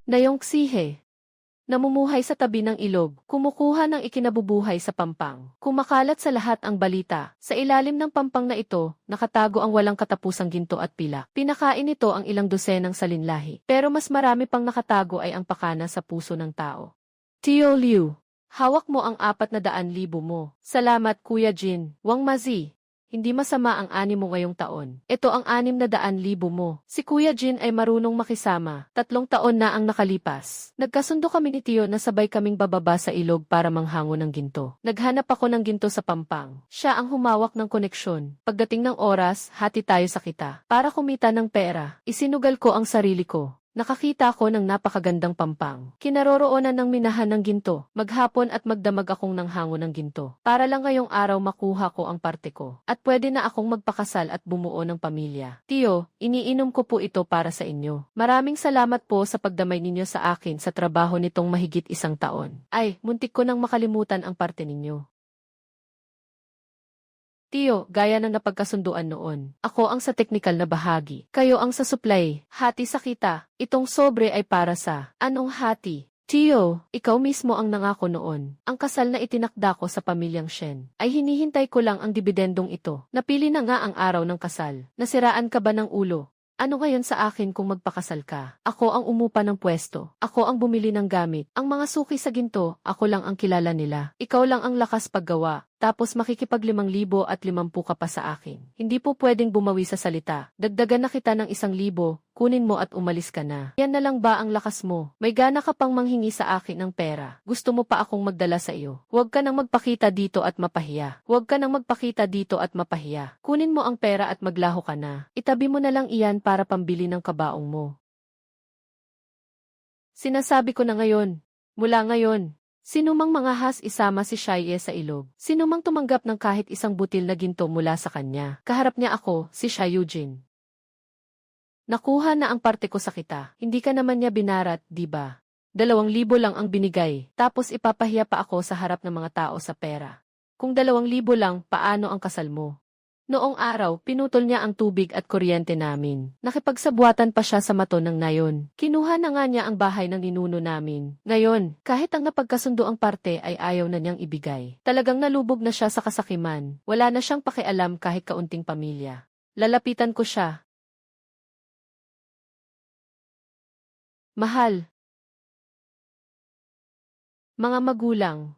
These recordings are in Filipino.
Nayongksihe. Namumuhay sa tabi ng ilog, kumukuha ng ikinabubuhay sa pampang. Kumakalat sa lahat ang balita. Sa ilalim ng pampang na ito, nakatago ang walang katapusang ginto at pilak. Pinakain nito ang ilang dosenang salinlahi. Pero mas marami pang nakatago ay ang pakana sa puso ng tao. Tio Liu, hawak mo ang 400,000 mo. Salamat Kuya Jin. Wang Mazi. Hindi masama ang 6 mo ngayong taon. Ito ang 600,000 mo. Si Kuya Jin ay marunong makisama. 3 taon na ang nakalipas. Nagkasundo kami ni Tio na sabay kaming bababa sa ilog para manghango ng ginto. Naghanap ako ng ginto sa pampang. Siya ang humawak ng koneksyon. Pagdating ng oras, hati tayo sa kita. Para kumita ng pera, isinugal ko ang sarili ko. Nakakita ako ng napakagandang pampang. Kinaroroonan ng minahan ng ginto. Maghapon at magdamag akong nanghango ng ginto. Para lang ngayong araw makuha ko ang parte ko. At pwede na akong magpakasal at bumuo ng pamilya. Tio, iniinom ko po ito para sa inyo. Maraming salamat po sa pagdamay ninyo sa akin sa trabaho nitong mahigit 1 taon. Ay, muntik ko nang makalimutan ang parte ninyo. Tio, gaya ng napagkasunduan noon. Ako ang sa teknikal na bahagi. Kayo ang sa supply. Hati sa kita. Itong sobre ay para sa anong hati? Tio, ikaw mismo ang nangako noon. Ang kasal na itinakda ko sa pamilyang Shen ay hinihintay ko lang ang dibidendong ito. Napili na nga ang araw ng kasal. Nasiraan ka ba ng ulo? Ano ngayon sa akin kung magpakasal ka? Ako ang umupa ng pwesto. Ako ang bumili ng gamit. Ang mga suki sa ginto, ako lang ang kilala nila. Ikaw lang ang lakas paggawa. Tapos makikipag 5,050 ka pa sa akin. Hindi po pwedeng bumawi sa salita. Dagdagan na kita ng 1,000, kunin mo at umalis ka na. Yan na lang ba ang lakas mo? May gana ka pang manghingi sa akin ng pera. Gusto mo pa akong magdala sa iyo. Huwag ka nang magpakita dito at mapahiya. Huwag ka nang magpakita dito at mapahiya. Kunin mo ang pera at maglaho ka na. Itabi mo na lang iyan para pambili ng kabaong mo. Sinasabi ko na ngayon. Mula ngayon. Sinumang mangahas isama si Xiaoye sa ilog. Sinumang tumanggap ng kahit isang butil na ginto mula sa kanya. Kaharap niya ako, si Xiaojin. Nakuha na ang parte ko sa kita. Hindi ka naman niya binarat, di ba? 2,000 lang ang binigay. Tapos ipapahiya pa ako sa harap ng mga tao sa pera. Kung 2,000 lang, paano ang kasal mo? Noong araw, pinutol niya ang tubig at kuryente namin. Nakipagsabuatan pa siya sa mato ng nayon. Kinuha na nga niya ang bahay ng ninuno namin. Ngayon, kahit ang napagkasundo ang parte ay ayaw na niyang ibigay. Talagang nalubog na siya sa kasakiman. Wala na siyang pakialam kahit kaunting pamilya. Lalapitan ko siya. Mahal. Mga magulang.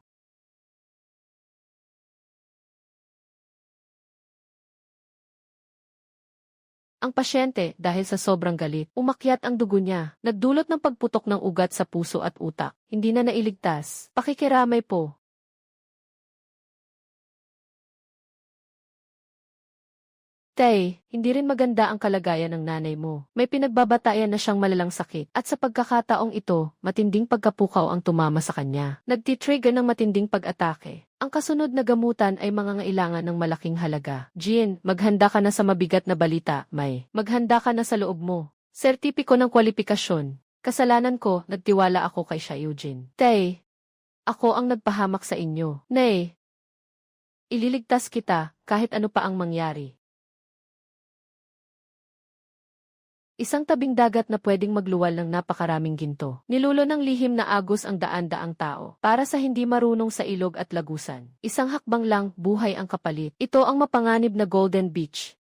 Ang pasyente, dahil sa sobrang galit, umakyat ang dugo niya, nagdulot ng pagputok ng ugat sa puso at utak. Hindi na nailigtas. Pakikiramay po. Tay, hindi rin maganda ang kalagayan ng nanay mo. May pinagbabatayan na siyang malalang sakit. At sa pagkakataong ito, matinding pagkapukaw ang tumama sa kanya. Nagtitrigger ng matinding pag-atake. Ang kasunod na gamutan ay mangangailangan ng malaking halaga. Jean, maghanda ka na sa mabigat na balita, May. Maghanda ka na sa loob mo. Sertipiko ng kwalifikasyon. Kasalanan ko, nagtiwala ako kay Xiaojin. Tay, ako ang nagpahamak sa inyo. Nay, ililigtas kita, kahit ano pa ang mangyari. Isang tabing dagat na pwedeng magluwal ng napakaraming ginto. Nilulo ng lihim na agos ang daan-daang tao. Para sa hindi marunong sa ilog at lagusan. Isang hakbang lang, buhay ang kapalit. Ito ang mapanganib na Golden Beach.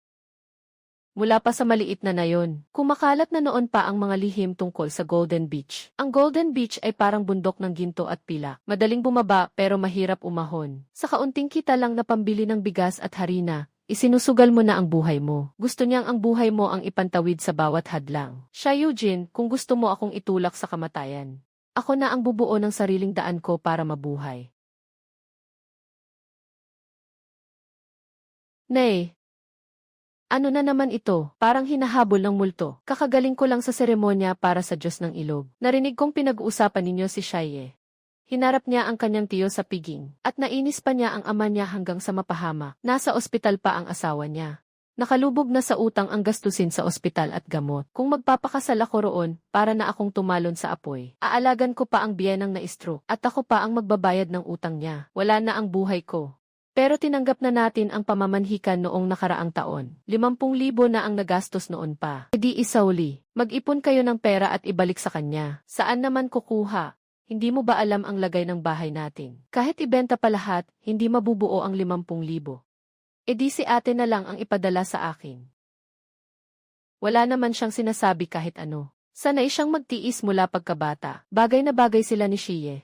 Mula pa sa maliit na nayon, kumakalat na noon pa ang mga lihim tungkol sa Golden Beach. Ang Golden Beach ay parang bundok ng ginto at pilak. Madaling bumaba pero mahirap umahon. Sa kaunting kita lang na pambili ng bigas at harina, isinusugal mo na ang buhay mo. Gusto niyang ang buhay mo ang ipantawid sa bawat hadlang. Xiaojin, kung gusto mo akong itulak sa kamatayan, ako na ang bubuo ng sariling daan ko para mabuhay. Nay, ano na naman ito? Parang hinahabol ng multo. Kakagaling ko lang sa seremonya para sa Diyos ng Ilog. Narinig kong pinag-uusapan ninyo si Xiaoye. Hinarap niya ang kanyang tiyo sa piging, at nainis pa niya ang ama niya hanggang sa mapahama. Nasa ospital pa ang asawa niya. Nakalubog na sa utang ang gastusin sa ospital at gamot. Kung magpapakasal ako roon, para na akong tumalon sa apoy. Aalagan ko pa ang biyenang na-stroke, at ako pa ang magbabayad ng utang niya. Wala na ang buhay ko. Pero tinanggap na natin ang pamamanhikan noong nakaraang taon. 50,000 na ang nagastos noon pa. E di isauli, mag-ipon kayo ng pera at ibalik sa kanya. Saan naman kukuha? Hindi mo ba alam ang lagay ng bahay natin? Kahit ibenta pa lahat, hindi mabubuo ang 50,000. E di si ate na lang ang ipadala sa akin. Wala naman siyang sinasabi kahit ano. Sanay siyang magtiis mula pagkabata. Bagay na bagay sila ni Shie.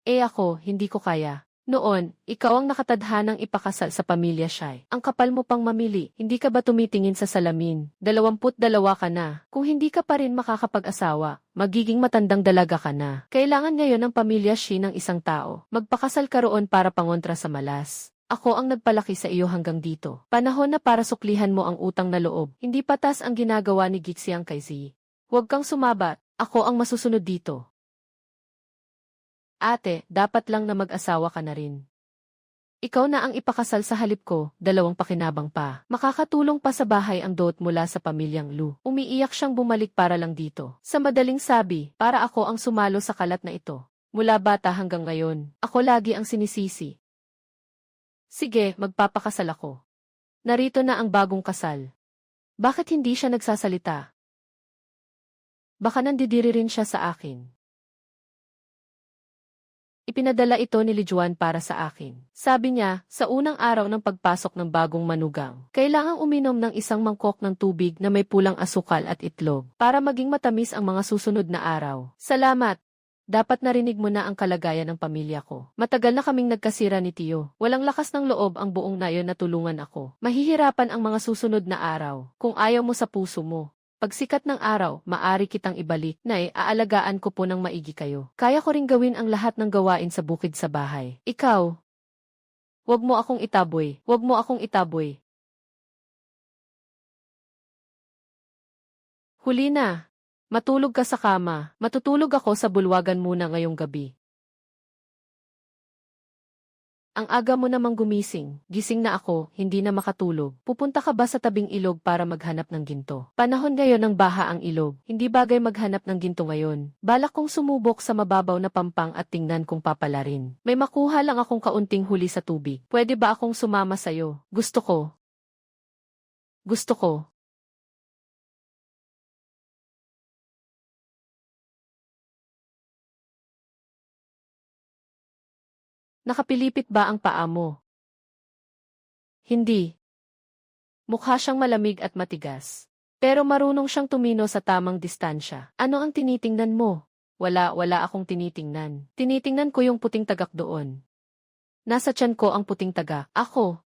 Ako, hindi ko kaya. Noon, ikaw ang nakatadhanang ipakasal sa pamilya Shai. Ang kapal mo pang mamili, hindi ka ba tumitingin sa salamin? 22 ka na. Kung hindi ka pa rin makakapag-asawa, magiging matandang dalaga ka na. Kailangan ngayon ng pamilya Shi ng isang tao. Magpakasal ka roon para pangontra sa malas. Ako ang nagpalaki sa iyo hanggang dito. Panahon na para suklihan mo ang utang na loob. Hindi patas ang ginagawa ni Gixiang kay Z. Huwag kang sumabat, ako ang masusunod dito. Ate, dapat lang na mag-asawa ka na rin. Ikaw na ang ipakasal sa halip ko, 2 pakinabang pa. Makakatulong pa sa bahay ang dot mula sa pamilyang Lu. Umiiyak siyang bumalik para lang dito. Sa madaling sabi, para ako ang sumalo sa kalat na ito. Mula bata hanggang ngayon, ako lagi ang sinisisi. Sige, magpapakasal ako. Narito na ang bagong kasal. Bakit hindi siya nagsasalita? Baka nandidiri rin siya sa akin. Ipinadala ito ni Lijuan para sa akin. Sabi niya, sa unang araw ng pagpasok ng bagong manugang, kailangang uminom ng isang mangkok ng tubig na may pulang asukal at itlog para maging matamis ang mga susunod na araw. Salamat! Dapat narinig mo na ang kalagayan ng pamilya ko. Matagal na kaming nagkasira ni Tio. Walang lakas ng loob ang buong nayon na tulungan ako. Mahihirapan ang mga susunod na araw. Kung ayaw mo sa puso mo. Pagsikat ng araw, maari kitang ibalik. Nay, aalagaan ko po ng maigi kayo. Kaya ko ring gawin ang lahat ng gawain sa bukid sa bahay. Ikaw, wag mo akong itaboy. Wag mo akong itaboy. Huli na. Matulog ka sa kama. Matutulog ako sa bulwagan muna ngayong gabi. Ang aga mo namang gumising. Gising na ako, hindi na makatulog. Pupunta ka ba sa tabing ilog para maghanap ng ginto? Panahon ngayon ng baha ang ilog. Hindi bagay maghanap ng ginto ngayon. Balak kong sumubok sa mababaw na pampang at tingnan kung papalarin. May makuha lang akong kaunting huli sa tubig. Pwede ba akong sumama sa'yo? Gusto ko. Gusto ko. Nakapilipit ba ang paa mo? Hindi. Mukha siyang malamig at matigas. Pero marunong siyang tumino sa tamang distansya. Ano ang tinitingnan mo? Wala akong tinitingnan. Tinitingnan ko yung puting tagak doon. Nasa tiyan ko ang puting tagak. Ako.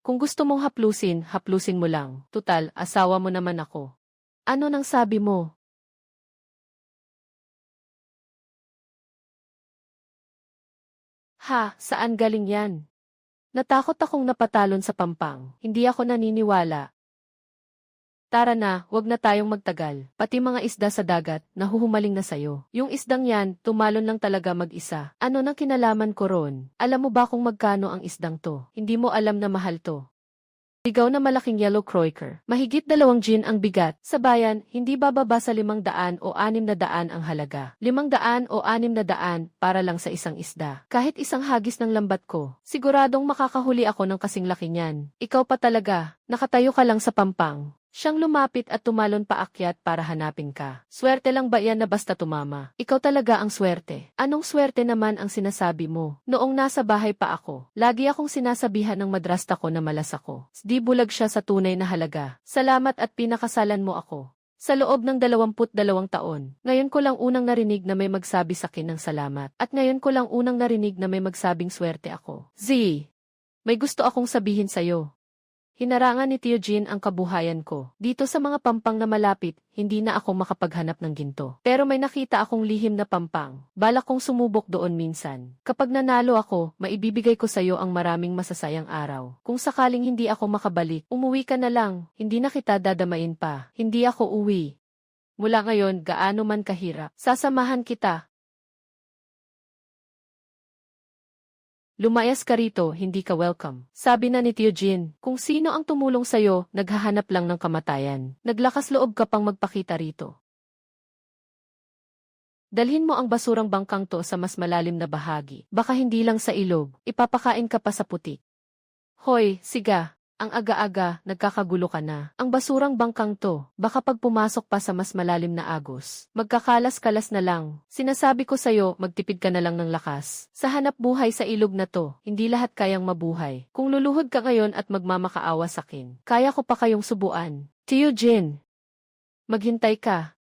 Kung gusto mong haplusin mo lang. Tutal, asawa mo naman ako. Ano nang sabi mo? Ha, saan galing yan? Natakot akong napatalon sa pampang. Hindi ako naniniwala. Tara na, wag na tayong magtagal. Pati mga isda sa dagat, nahuhumaling na sayo. Yung isdang yan, tumalon lang talaga mag-isa. Ano nang kinalaman ko ron? Alam mo ba kung magkano ang isdang to? Hindi mo alam na mahal to. Ligaw na malaking yellow croaker. Mahigit 2 gin ang bigat. Sa bayan, hindi bababa sa 500 o 600 ang halaga. 500 o 600 para lang sa isang isda. Kahit isang hagis ng lambat ko, siguradong makakahuli ako ng kasing laki niyan. Ikaw pa talaga, nakatayo ka lang sa pampang. Siyang lumapit at tumalon paakyat para hanapin ka. Swerte lang ba yan na basta tumama? Ikaw talaga ang swerte. Anong swerte naman ang sinasabi mo? Noong nasa bahay pa ako, lagi akong sinasabihan ng madrasta ko na malas ako. Di bulag siya sa tunay na halaga. Salamat at pinakasalan mo ako. Sa loob ng 22 taon, ngayon ko lang unang narinig na may magsabi sa akin ng salamat. At ngayon ko lang unang narinig na may magsabing swerte ako. Z, may gusto akong sabihin sa'yo. Hinarangan ni Tio Jean ang kabuhayan ko. Dito sa mga pampang na malapit, hindi na ako makapaghanap ng ginto. Pero may nakita akong lihim na pampang. Balak kong sumubok doon minsan. Kapag nanalo ako, maibibigay ko sa iyo ang maraming masasayang araw. Kung sakaling hindi ako makabalik, umuwi ka na lang. Hindi na kita dadamain pa. Hindi ako uwi. Mula ngayon, gaano man kahirap, sasamahan kita. Lumayas ka rito, hindi ka welcome. Sabi na ni Tio Jean, kung sino ang tumulong sa'yo, naghahanap lang ng kamatayan. Naglakas loob ka pang magpakita rito. Dalhin mo ang basurang bangkang to sa mas malalim na bahagi. Baka hindi lang sa ilog, ipapakain ka pa sa putik. Hoy, siga. Ang aga-aga, nagkakagulo ka na. Ang basurang bangkang to, baka pag pumasok pa sa mas malalim na agos, magkakalas-kalas na lang. Sinasabi ko sa'yo, magtipid ka na lang ng lakas. Sa hanap buhay sa ilog na to, hindi lahat kayang mabuhay. Kung luluhod ka ngayon at magmamakaawa sakin, kaya ko pa kayong subuan. Tio Jin, maghintay ka.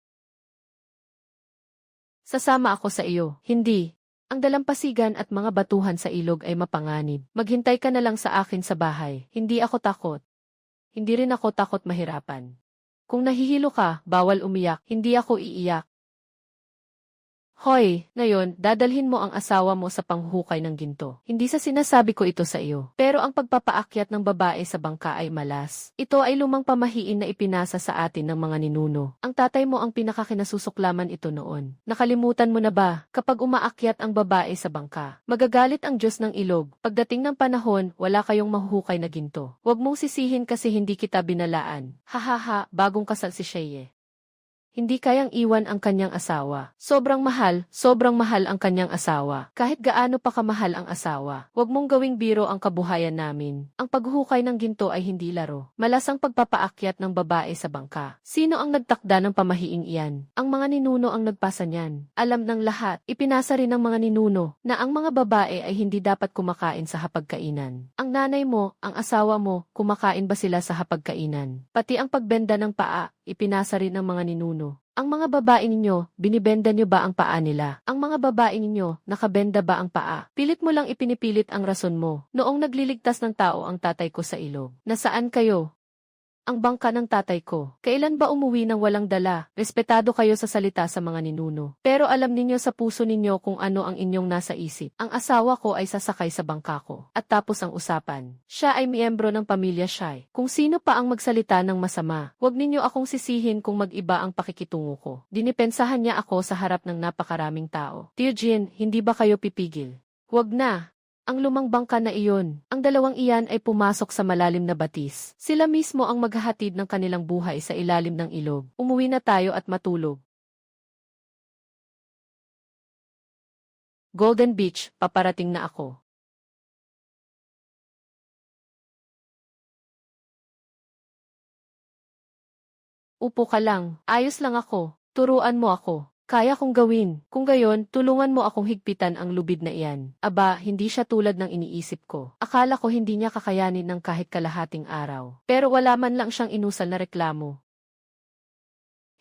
Sasama ako sa iyo. Hindi. Ang dalampasigan at mga batuhan sa ilog ay mapanganib. Maghintay ka na lang sa akin sa bahay. Hindi ako takot. Hindi rin ako takot mahirapan. Kung nahihilo ka, bawal umiyak. Hindi ako iiyak. Hoy, ngayon, dadalhin mo ang asawa mo sa panghukay ng ginto. Hindi sa sinasabi ko ito sa iyo. Pero ang pagpapaakyat ng babae sa bangka ay malas. Ito ay lumang pamahiin na ipinasa sa atin ng mga ninuno. Ang tatay mo ang pinakakinasusuklaman ito noon. Nakalimutan mo na ba, kapag umaakyat ang babae sa bangka, magagalit ang Diyos ng ilog. Pagdating ng panahon, wala kayong mahuhukay na ginto. Huwag mong sisihin kasi hindi kita binalaan. Hahaha, bagong kasal si Sheye. Hindi kayang iwan ang kanyang asawa. Sobrang mahal ang kanyang asawa. Kahit gaano pa kamahal ang asawa, huwag mong gawing biro ang kabuhayan namin. Ang paghukay ng ginto ay hindi laro. Malas ang pagpapaakyat ng babae sa bangka. Sino ang nagtakda ng pamahiing iyan? Ang mga ninuno ang nagpasa niyan. Alam ng lahat, ipinasa rin ng mga ninuno, na ang mga babae ay hindi dapat kumakain sa hapagkainan. Ang nanay mo, ang asawa mo, kumakain ba sila sa hapagkainan? Pati ang pagbenda ng paa, ipinasa rin ng mga ninuno. Ang mga babae ninyo, binibenda nyo ba ang paa nila? Ang mga babae ninyo, nakabenda ba ang paa? Pilit mo lang ipinipilit ang rason mo. Noong nagliligtas ng tao ang tatay ko sa ilog. Nasaan kayo? Ang bangka ng tatay ko. Kailan ba umuwi ng walang dala? Respetado kayo sa salita sa mga ninuno. Pero alam ninyo sa puso ninyo kung ano ang inyong nasa isip. Ang asawa ko ay sasakay sa bangka ko. At tapos ang usapan. Siya ay miyembro ng pamilya Shai. Kung sino pa ang magsalita ng masama, huwag ninyo akong sisihin kung mag-iba ang pakikitungo ko. Dinipensahan niya ako sa harap ng napakaraming tao. Tio Jin, hindi ba kayo pipigil? Huwag na. Ang lumang bangka na iyon, ang dalawang iyan ay pumasok sa malalim na batis. Sila mismo ang maghahatid ng kanilang buhay sa ilalim ng ilog. Umuwi na tayo at matulog. Golden Beach, paparating na ako. Upo ka lang, ayos lang ako. Turuan mo ako. Kaya kong gawin. Kung gayon, tulungan mo akong higpitan ang lubid na iyan. Aba, hindi siya tulad ng iniisip ko. Akala ko hindi niya kakayanin ng kahit kalahating araw. Pero wala man lang siyang inusal na reklamo.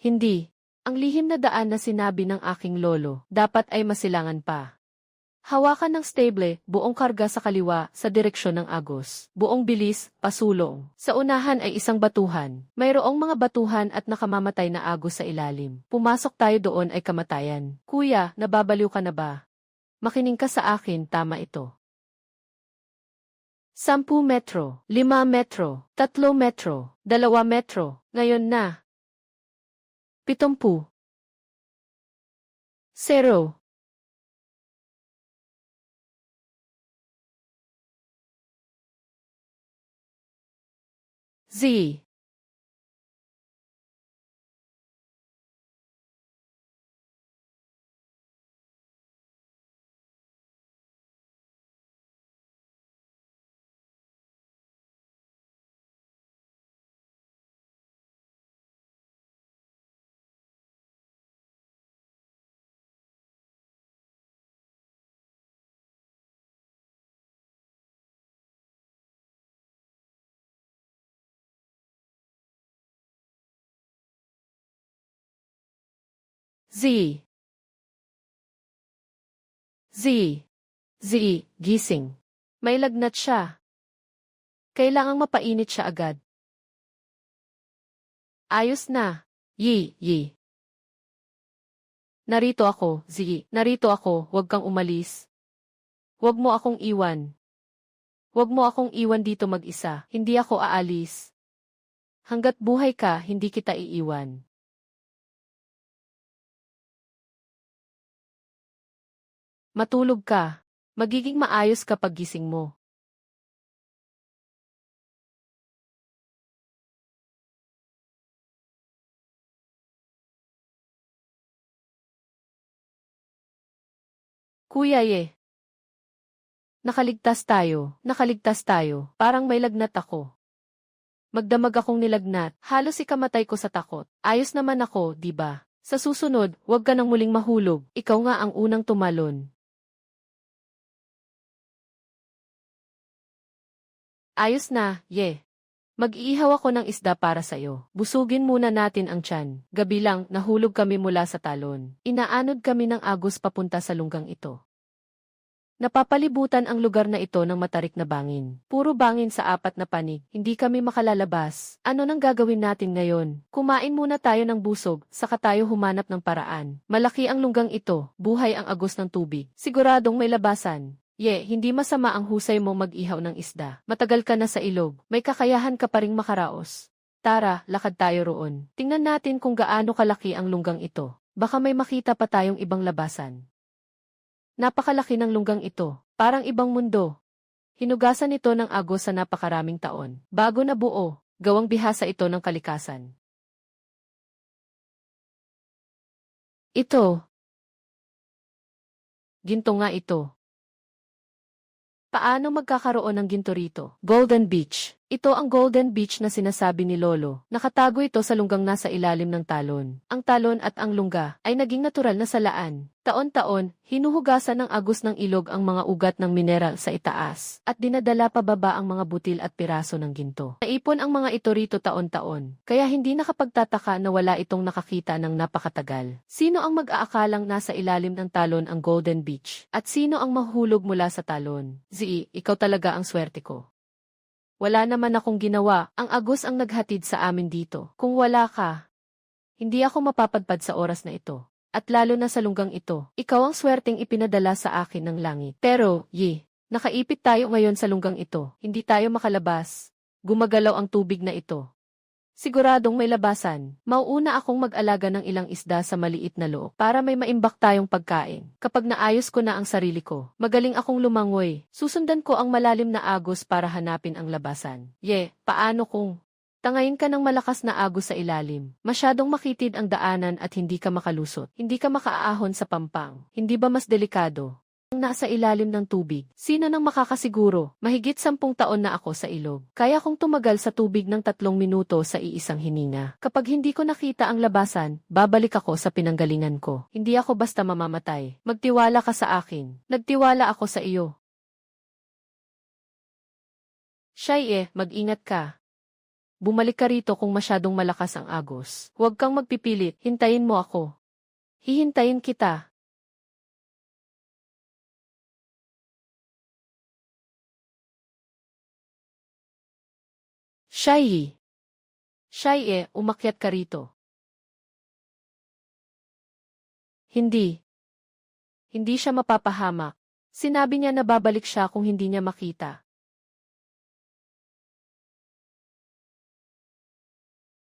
Hindi. Ang lihim na daan na sinabi ng aking lolo, dapat ay masilangan pa. Hawakan ng stable, buong karga sa kaliwa, sa direksyon ng agos. Buong bilis, pasulong. Sa unahan ay isang batuhan. Mayroong mga batuhan at nakamamatay na agos sa ilalim. Pumasok tayo doon ay kamatayan. Kuya, nababaliw ka na ba? Makinig ka sa akin, tama ito. 10 metro, 5 metro, 3 metro, 2 metro, ngayon na. 70. 0. Z. Z. Z. Z. Gising. May lagnat siya. Kailangang mapainit siya agad. Ayos na. Yi. Narito ako, Z. Narito ako, huwag kang umalis. Huwag mo akong iwan. Huwag mo akong iwan dito mag-isa. Hindi ako aalis. Hanggat buhay ka, hindi kita iiwan. Matulog ka. Magiging maayos kapag gising mo. Kuya Ye. Nakaligtas tayo, parang may lagnat ako. Magdamag akong nilagnat, halos ikamatay ko sa takot. Ayos naman ako, di ba? Sa susunod, huwag ka nang muling mahulog, ikaw nga ang unang tumalon. Ayos na, Ye. Mag-iihaw ako ng isda para sa'yo. Busugin muna natin ang tiyan. Gabi lang, nahulog kami mula sa talon. Inaanod kami ng agos papunta sa lunggang ito. Napapalibutan ang lugar na ito ng matarik na bangin. Puro bangin sa apat na panig. Hindi kami makalalabas. Ano nang gagawin natin ngayon? Kumain muna tayo ng busog, saka tayo humanap ng paraan. Malaki ang lunggang ito. Buhay ang agos ng tubig. Siguradong may labasan. Ye, hindi masama ang husay mo mag-ihaw ng isda. Matagal ka na sa ilog. May kakayahan ka pa ring makaraos. Tara, lakad tayo roon. Tingnan natin kung gaano kalaki ang lunggang ito. Baka may makita pa tayong ibang labasan. Napakalaki ng lunggang ito. Parang ibang mundo. Hinugasan ito ng agos sa napakaraming taon. Bago na buo, gawang bihasa ito ng kalikasan. Ito. Ginto nga ito. Paano magkakaroon ng ginto rito? Golden Beach. Ito ang Golden Beach na sinasabi ni Lolo. Nakatago ito sa lunggang nasa ilalim ng talon. Ang talon at ang lungga ay naging natural na salaan. Taon-taon, hinuhugasan ng agos ng ilog ang mga ugat ng mineral sa itaas at dinadala pababa ang mga butil at piraso ng ginto. Naipon ang mga ito rito taon-taon, kaya hindi nakapagtataka na wala itong nakakita ng napakatagal. Sino ang mag-aakalang nasa ilalim ng talon ang Golden Beach? At sino ang mahulog mula sa talon? Zee, ikaw talaga ang swerte ko. Wala naman akong ginawa, ang agos ang naghatid sa amin dito. Kung wala ka, hindi ako mapapadpad sa oras na ito. At lalo na sa lunggang ito, ikaw ang swerteng ipinadala sa akin ng langit. Pero, Ye, nakaipit tayo ngayon sa lunggang ito. Hindi tayo makalabas. Gumagalaw ang tubig na ito. Siguradong may labasan. Mauuna akong mag-alaga ng ilang isda sa maliit na loob para may maimbak tayong pagkain. Kapag naayos ko na ang sarili ko, magaling akong lumangoy. Susundan ko ang malalim na agos para hanapin ang labasan. Ye, paano kung tangayin ka ng malakas na agos sa ilalim? Masyadong makitid ang daanan at hindi ka makalusot. Hindi ka makaaahon sa pampang. Hindi ba mas delikado ang nasa ilalim ng tubig? Sino nang makakasiguro? Mahigit 10 taon na ako sa ilog. Kaya kong tumagal sa tubig ng 3 minuto sa iisang hininga. Kapag hindi ko nakita ang labasan, babalik ako sa pinanggalingan ko. Hindi ako basta mamamatay. Magtiwala ka sa akin. Nagtiwala ako sa iyo. Shai, mag-ingat ka. Bumalik ka rito kung masyadong malakas ang agos. Huwag kang magpipilit. Hintayin mo ako. Hihintayin kita. Shai, umakyat ka rito. Hindi. Hindi siya mapapahamak. Sinabi niya na babalik siya kung hindi niya makita.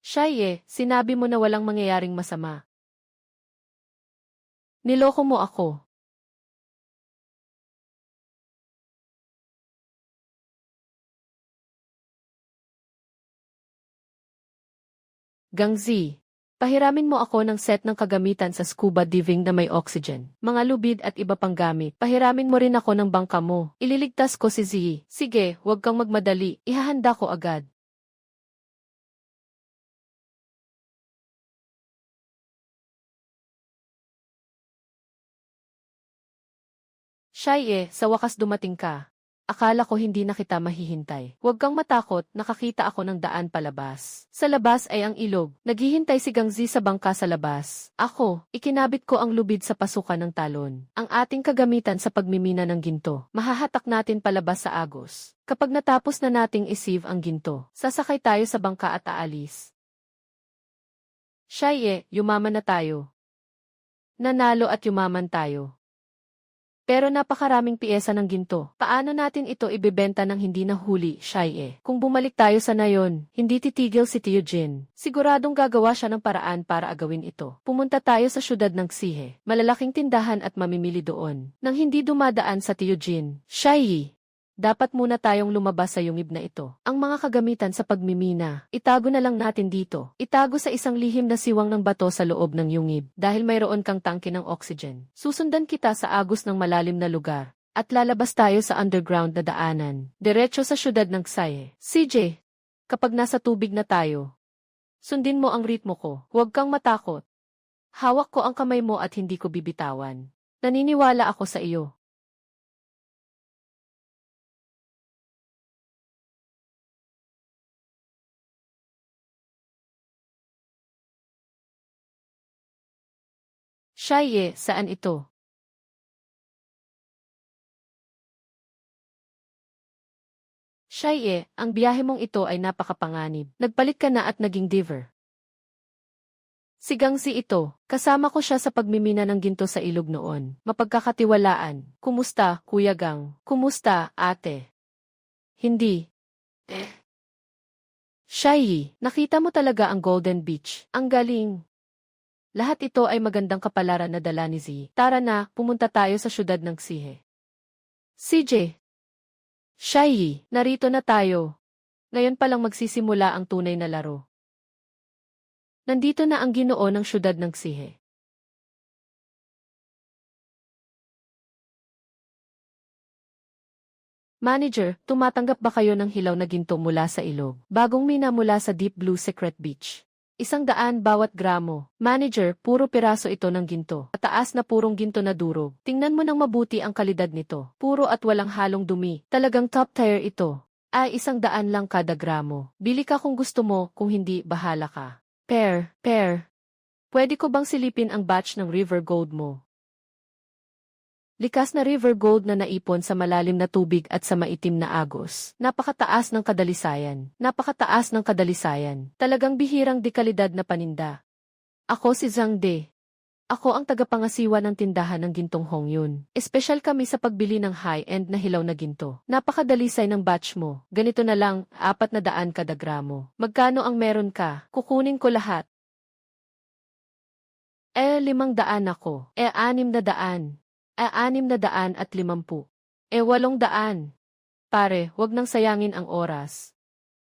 Shai, sinabi mo na walang mangyayaring masama. Niloko mo ako. Gangzi, pahiramin mo ako ng set ng kagamitan sa scuba diving na may oxygen, mga lubid at iba pang gamit. Pahiramin mo rin ako ng bangka mo. Ililigtas ko si Zee. Sige, huwag kang magmadali. Ihahanda ko agad. Shai, sa wakas dumating ka. Akala ko hindi na kita mahihintay. Huwag kang matakot, nakakita ako ng daan palabas. Sa labas ay ang ilog. Naghihintay si Gangzi sa bangka sa labas. Ako, ikinabit ko ang lubid sa pasukan ng talon. Ang ating kagamitan sa pagmimina ng ginto. Mahahatak natin palabas sa agos. Kapag natapos na nating isieve ang ginto, sasakay tayo sa bangka at aalis. Shai, yumaman na tayo. Nanalo at yumaman tayo. Pero napakaraming piyesa ng ginto. Paano natin ito ibebenta ng hindi nahuli, Shai? Kung bumalik tayo sa nayon, hindi titigil si Tio Jin. Siguradong gagawa siya ng paraan para agawin ito. Pumunta tayo sa syudad ng Xihe. Malalaking tindahan at mamimili doon. Nang hindi dumadaan sa Tio Jin. Shai, Dapat muna tayong lumabas sa yungib na ito. Ang mga kagamitan sa pagmimina, itago na lang natin dito. Itago sa isang lihim na siwang ng bato sa loob ng yungib dahil mayroon kang tangke ng oxygen. Susundan kita sa agos ng malalim na lugar at lalabas tayo sa underground na daanan, diretso sa syudad ng Xihe. CJ, kapag nasa tubig na tayo, sundin mo ang ritmo ko. Huwag kang matakot. Hawak ko ang kamay mo at hindi ko bibitawan. Naniniwala ako sa iyo. Xiye, saan ito? Xiye, ang biyahe mong ito ay napakapanganib. Nagpalit ka na at naging diver. Sigang si ito, kasama ko siya sa pagmimina ng ginto sa ilog noon. Mapagkakatiwalaan. Kumusta, Kuya Gang? Kumusta, ate? Hindi. Xiye, nakita mo talaga ang Golden Beach. Ang galing. Lahat ito ay magandang kapalaran na dala ni Z. Tara na, pumunta tayo sa syudad ng Xihe. CJ. Xiye, narito na tayo. Ngayon palang magsisimula ang tunay na laro. Nandito na ang Ginoo ng syudad ng Xihe. Manager, tumatanggap ba kayo ng hilaw na ginto mula sa ilog? Bagong mina mula sa Deep Blue Secret Beach. 100 bawat gramo. Manager, puro piraso ito ng ginto. Ataas na purong ginto na durog. Tingnan mo ng mabuti ang kalidad nito. Puro at walang halong dumi. Talagang top tier ito. Ay 100 lang kada gramo. Bili ka kung gusto mo, kung hindi, bahala ka. Pair. Pwede ko bang silipin ang batch ng River Gold mo? Likas na river gold na naipon sa malalim na tubig at sa maitim na agos. Napakataas ng kadalisayan. Talagang bihirang dekalidad na paninda. Ako si Zhang De. Ako ang tagapangasiwa ng tindahan ng gintong Hongyun. Espesyal kami sa pagbili ng high-end na hilaw na ginto. Napakadalisay ng batch mo. Ganito na lang, 400 kada gramo. Magkano ang meron ka? Kukunin ko lahat. 500 ako. 600. 650. 800. Pare, wag nang sayangin ang oras.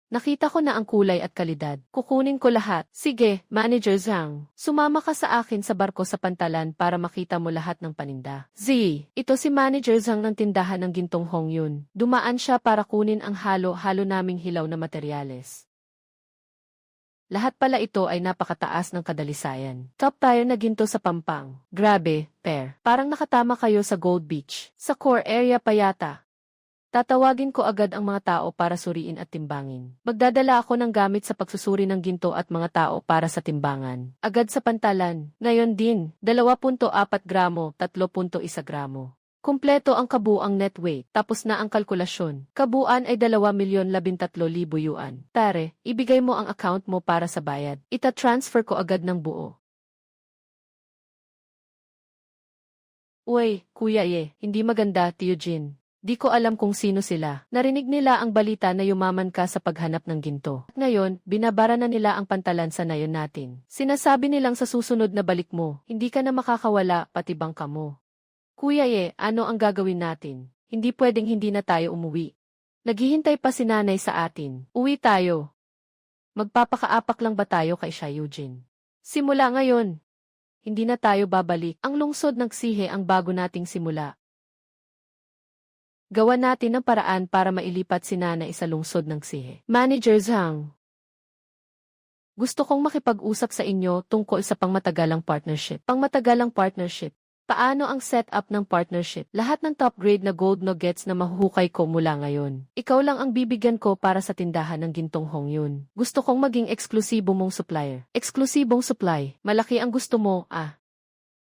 Nakita ko na ang kulay at kalidad. Kukunin ko lahat. Sige, Manager Zhang. Sumama ka sa akin sa barko sa pantalan para makita mo lahat ng paninda. Z, ito si Manager Zhang ng tindahan ng gintong Hongyun. Dumaan siya para kunin ang halo-halo naming hilaw na materyales. Lahat pala ito ay napakataas ng kadalisayan. Top tier na ginto sa Pampang. Grabe, pair. Parang nakatama kayo sa Gold Beach. Sa core area pa yata. Tatawagin ko agad ang mga tao para suriin at timbangin. Magdadala ako ng gamit sa pagsusuri ng ginto at mga tao para sa timbangan. Agad sa pantalan. Ngayon din, 2.4 gramo, 3.1 gramo. Kumpleto ang kabuang net weight, tapos na ang kalkulasyon. Kabuuan ay 2,013,000 yuan. Tare, ibigay mo ang account mo para sa bayad. Ita-transfer ko agad ng buo. Uy, Kuya Ye, hindi maganda, Tio Jin. Di ko alam kung sino sila. Narinig nila ang balita na yumaman ka sa paghanap ng ginto. At ngayon, binabara na nila ang pantalan sa nayon natin. Sinasabi nilang sa susunod na balik mo, hindi ka na makakawala, pati bangka mo. Kuya Ye, ano ang gagawin natin? Hindi pwedeng hindi na tayo umuwi. Naghihintay pa si nanay sa atin. Uwi tayo. Magpapakaapak lang ba tayo kay Xia Yujin? Simula ngayon. Hindi na tayo babalik. Ang lungsod ng Xihe ang bago nating simula. Gawa natin ng paraan para mailipat si nanay sa lungsod ng Xihe. Manager Zhang. Gusto kong makipag-usap sa inyo tungkol sa pangmatagalang partnership. Pangmatagalang partnership. Paano ang setup ng partnership? Lahat ng top-grade na gold nuggets na mahuhukay ko mula ngayon. Ikaw lang ang bibigyan ko para sa tindahan ng gintong Hongyun. Gusto kong maging eksklusibo mong supplier. Eksklusibong supply. Malaki ang gusto mo, ah.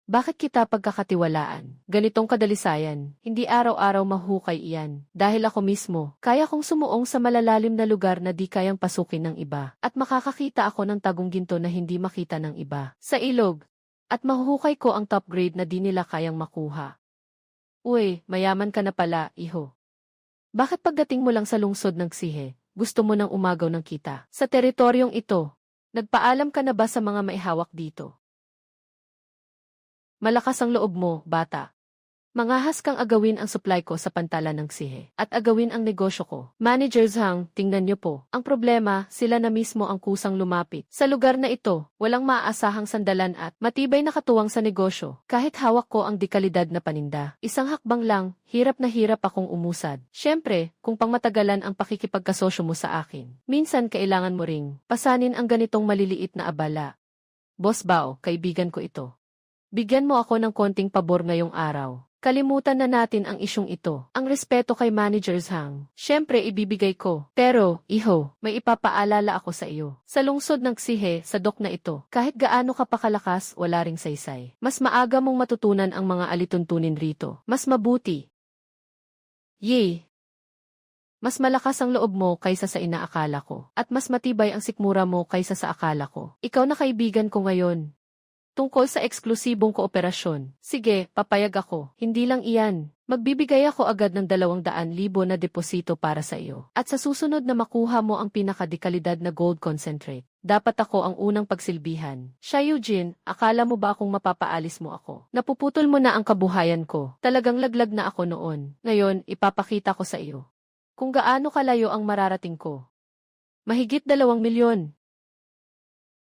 Bakit kita pagkakatiwalaan? Ganitong kadalisayan. Hindi araw-araw mahukay iyan. Dahil ako mismo, kaya kong sumuong sa malalalim na lugar na di kayang pasukin ng iba. At makakakita ako ng tagong ginto na hindi makita ng iba. Sa ilog. At mahuhukay ko ang top grade na di nila kayang makuha. Uy, mayaman ka na pala, iho. Bakit pagdating mo lang sa lungsod ng Xihe, gusto mo nang umagaw ng kita? Sa teritoryong ito, nagpaalam ka na ba sa mga maihawak dito? Malakas ang loob mo, bata. Mangahas kang agawin ang supply ko sa pantalan ng sihe. At agawin ang negosyo ko. Manager Zhang, tingnan niyo po. Ang problema, sila na mismo ang kusang lumapit. Sa lugar na ito, walang maaasahang sandalan at matibay na katuwang sa negosyo. Kahit hawak ko ang dekalidad na paninda. Isang hakbang lang, hirap na hirap akong umusad. Siyempre, kung pangmatagalan ang pakikipagkasosyo mo sa akin, minsan kailangan mo ring pasanin ang ganitong maliliit na abala. Boss Bao, kaibigan ko ito. Bigyan mo ako ng konting pabor ngayong araw. Kalimutan na natin ang isyong ito. Ang respeto kay Manager Zhang. Siyempre ibibigay ko. Pero, iho, may ipapaalala ako sa iyo. Sa lungsod ng Xihe, sa dok na ito, kahit gaano ka pakalakas, wala ring saysay. Mas maaga mong matutunan ang mga alituntunin rito. Mas mabuti. Yee! Mas malakas ang loob mo kaysa sa inaakala ko. At mas matibay ang sikmura mo kaysa sa akala ko. Ikaw na kaibigan ko ngayon. Tungkol sa eksklusibong kooperasyon. Sige, papayag ako. Hindi lang iyan. Magbibigay ako agad ng 200,000 na deposito para sa iyo. At sa susunod na makuha mo ang pinakadekalidad na gold concentrate, dapat ako ang unang pagsilbihan. Siya Eugene, akala mo ba akong mapapaalis mo ako? Napuputol mo na ang kabuhayan ko. Talagang laglag na ako noon. Ngayon, ipapakita ko sa iyo kung gaano kalayo ang mararating ko. Mahigit 2 milyon.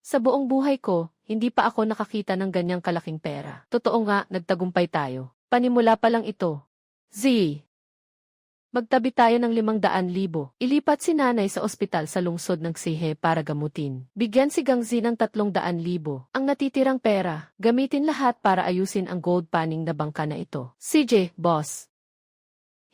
Sa buong buhay ko, hindi pa ako nakakita ng ganyang kalaking pera. Totoo nga, nagtagumpay tayo. Panimula pa lang ito. Z. Magtabi tayo ng 500,000. Ilipat si nanay sa ospital sa lungsod ng Xihe para gamutin. Bigyan si Gangzi ng 300,000. Ang natitirang pera, gamitin lahat para ayusin ang gold panning na bangka na ito. CJ, boss.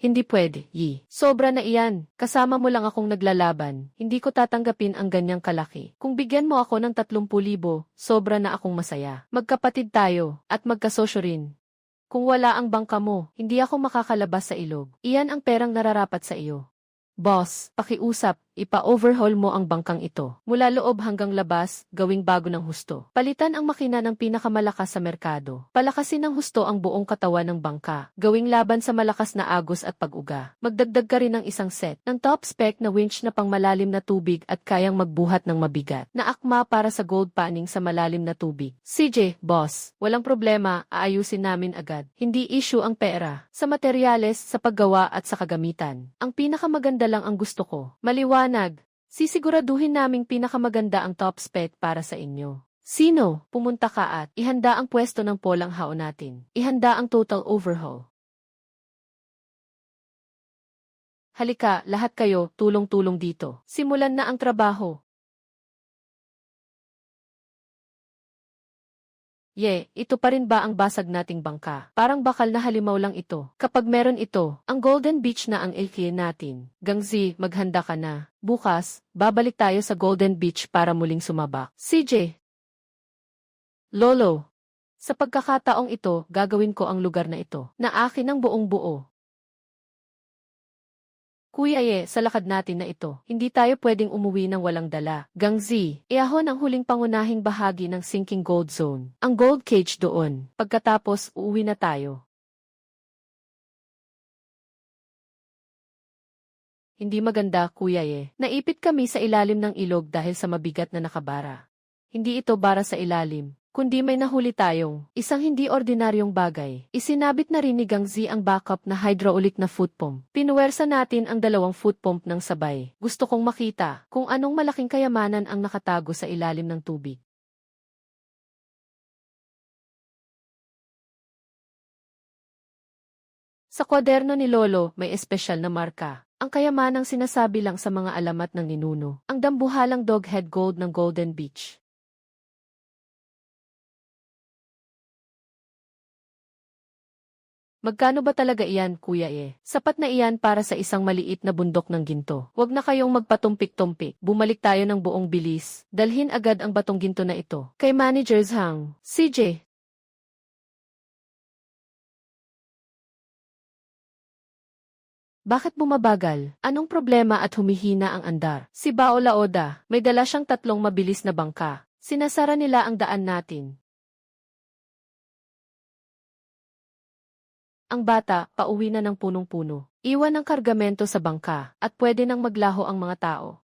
Hindi pwede, Yi. Sobra na iyan. Kasama mo lang akong naglalaban. Hindi ko tatanggapin ang ganyang kalaki. Kung bigyan mo ako ng 30,000, sobra na akong masaya. Magkapatid tayo, at magkasosyo rin. Kung wala ang bangka mo, hindi ako makakalabas sa ilog. Iyan ang perang nararapat sa iyo. Boss, pakiusap, ipa-overhaul mo ang bangkang ito. Mula loob hanggang labas, gawing bago ng husto. Palitan ang makina ng pinakamalakas sa merkado. Palakasin ng husto ang buong katawan ng bangka. Gawing laban sa malakas na agos at pag-uga. Magdagdag ka rin ng isang set ng top spec na winch na pangmalalim na tubig at kayang magbuhat ng mabigat na akma para sa gold panning sa malalim na tubig. CJ, boss, walang problema, aayusin namin agad. Hindi issue ang pera. Sa materyales, sa paggawa at sa kagamitan. Ang pinakamaganda lang ang gusto ko. Maliwanag. Sisiguraduhin naming pinakamaganda ang top spec para sa inyo. Sino? Pumunta ka at ihanda ang pwesto ng polang hao natin. Ihanda ang total overhaul. Halika, lahat kayo, tulong-tulong dito. Simulan na ang trabaho. Ito pa rin ba ang basag nating bangka? Parang bakal na halimaw lang ito. Kapag meron ito, ang Golden Beach na ang LK natin. Gangzi, maghanda ka na. Bukas, babalik tayo sa Golden Beach para muling sumabak. CJ. Lolo. Sa pagkakataong ito, gagawin ko ang lugar na ito, na akin ang buong buo. Kuya sa lakad natin na ito, hindi tayo pwedeng umuwi ng walang dala. Gangzi, iahon ang huling pangunahing bahagi ng sinking gold zone. Ang gold cage doon. Pagkatapos, uuwi na tayo. Hindi maganda, Kuya Naipit kami sa ilalim ng ilog dahil sa mabigat na nakabara. Hindi ito bara sa ilalim, kundi may nahuli tayong isang hindi ordinaryong bagay. Isinabit na rin ni Gangzi ang backup na hydraulic na foot pump. Pinuwersa natin ang 2 foot pump ng sabay. Gusto kong makita kung anong malaking kayamanan ang nakatago sa ilalim ng tubig. Sa kwaderno ni Lolo, may espesyal na marka. Ang kayamanang sinasabi lang sa mga alamat ng ninuno. Ang dambuhalang doghead gold ng Golden Beach. Magkano ba talaga iyan, Kuya Sapat na iyan para sa isang maliit na bundok ng ginto. Huwag na kayong magpatumpik-tumpik. Bumalik tayo ng buong bilis. Dalhin agad ang batong ginto na ito. Kay Manager Zhang. CJ. Bakit bumabagal? Anong problema at humihina ang andar? Si Bao Laoda, may dala siyang 3 mabilis na bangka. Sinasara nila ang daan natin. Ang bata, pauwi na ng punong-puno. Iwan ang kargamento sa bangka, at pwede nang maglaho ang mga tao.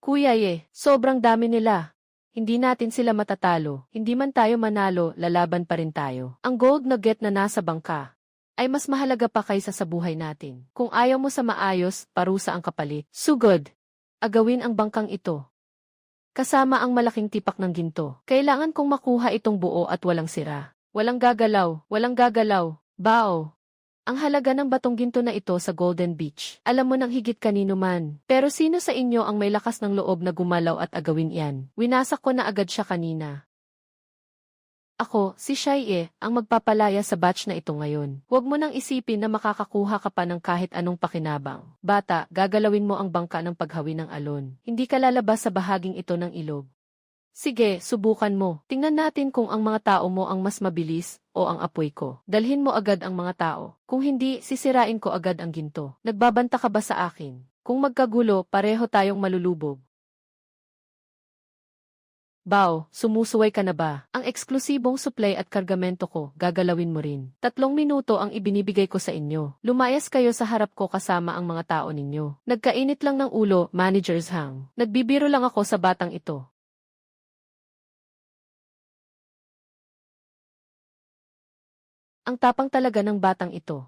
Kuya sobrang dami nila. Hindi natin sila matatalo. Hindi man tayo manalo, lalaban pa rin tayo. Ang gold nugget na nasa bangka. ay mas mahalaga pa kaysa sa buhay natin. Kung ayaw mo sa maayos, parusa ang kapalit. Sugod. Agawin ang bangkang ito. Kasama ang malaking tipak ng ginto. Kailangan kong makuha itong buo at walang sira. Walang gagalaw, walang gagalaw. Bao. Ang halaga ng batong ginto na ito sa Golden Beach. Alam mo nang higit kanino man. Pero sino sa inyo ang may lakas ng loob na gumalaw at agawin yan? Winasak ko na agad siya kanina. Ako, si Shaiye, ang magpapalaya sa batch na ito ngayon. Huwag mo nang isipin na makakakuha ka pa ng kahit anong pakinabang. Bata, gagalawin mo ang bangka ng paghawi ng alon. Hindi ka lalabas sa bahaging ito ng ilog. Sige, subukan mo. Tingnan natin kung ang mga tao mo ang mas mabilis o ang apoy ko. Dalhin mo agad ang mga tao. Kung hindi, sisirain ko agad ang ginto. Nagbabanta ka ba sa akin? Kung magkagulo, pareho tayong malulubog. Bao, sumusuway ka na ba? Ang eksklusibong supply at kargamento ko, gagalawin mo rin. 3 minuto ang ibinibigay ko sa inyo. Lumayas kayo sa harap ko kasama ang mga tao ninyo. Nagkainit lang ng ulo, Manager's Hang. Nagbibiro lang ako sa batang ito. Ang tapang talaga ng batang ito.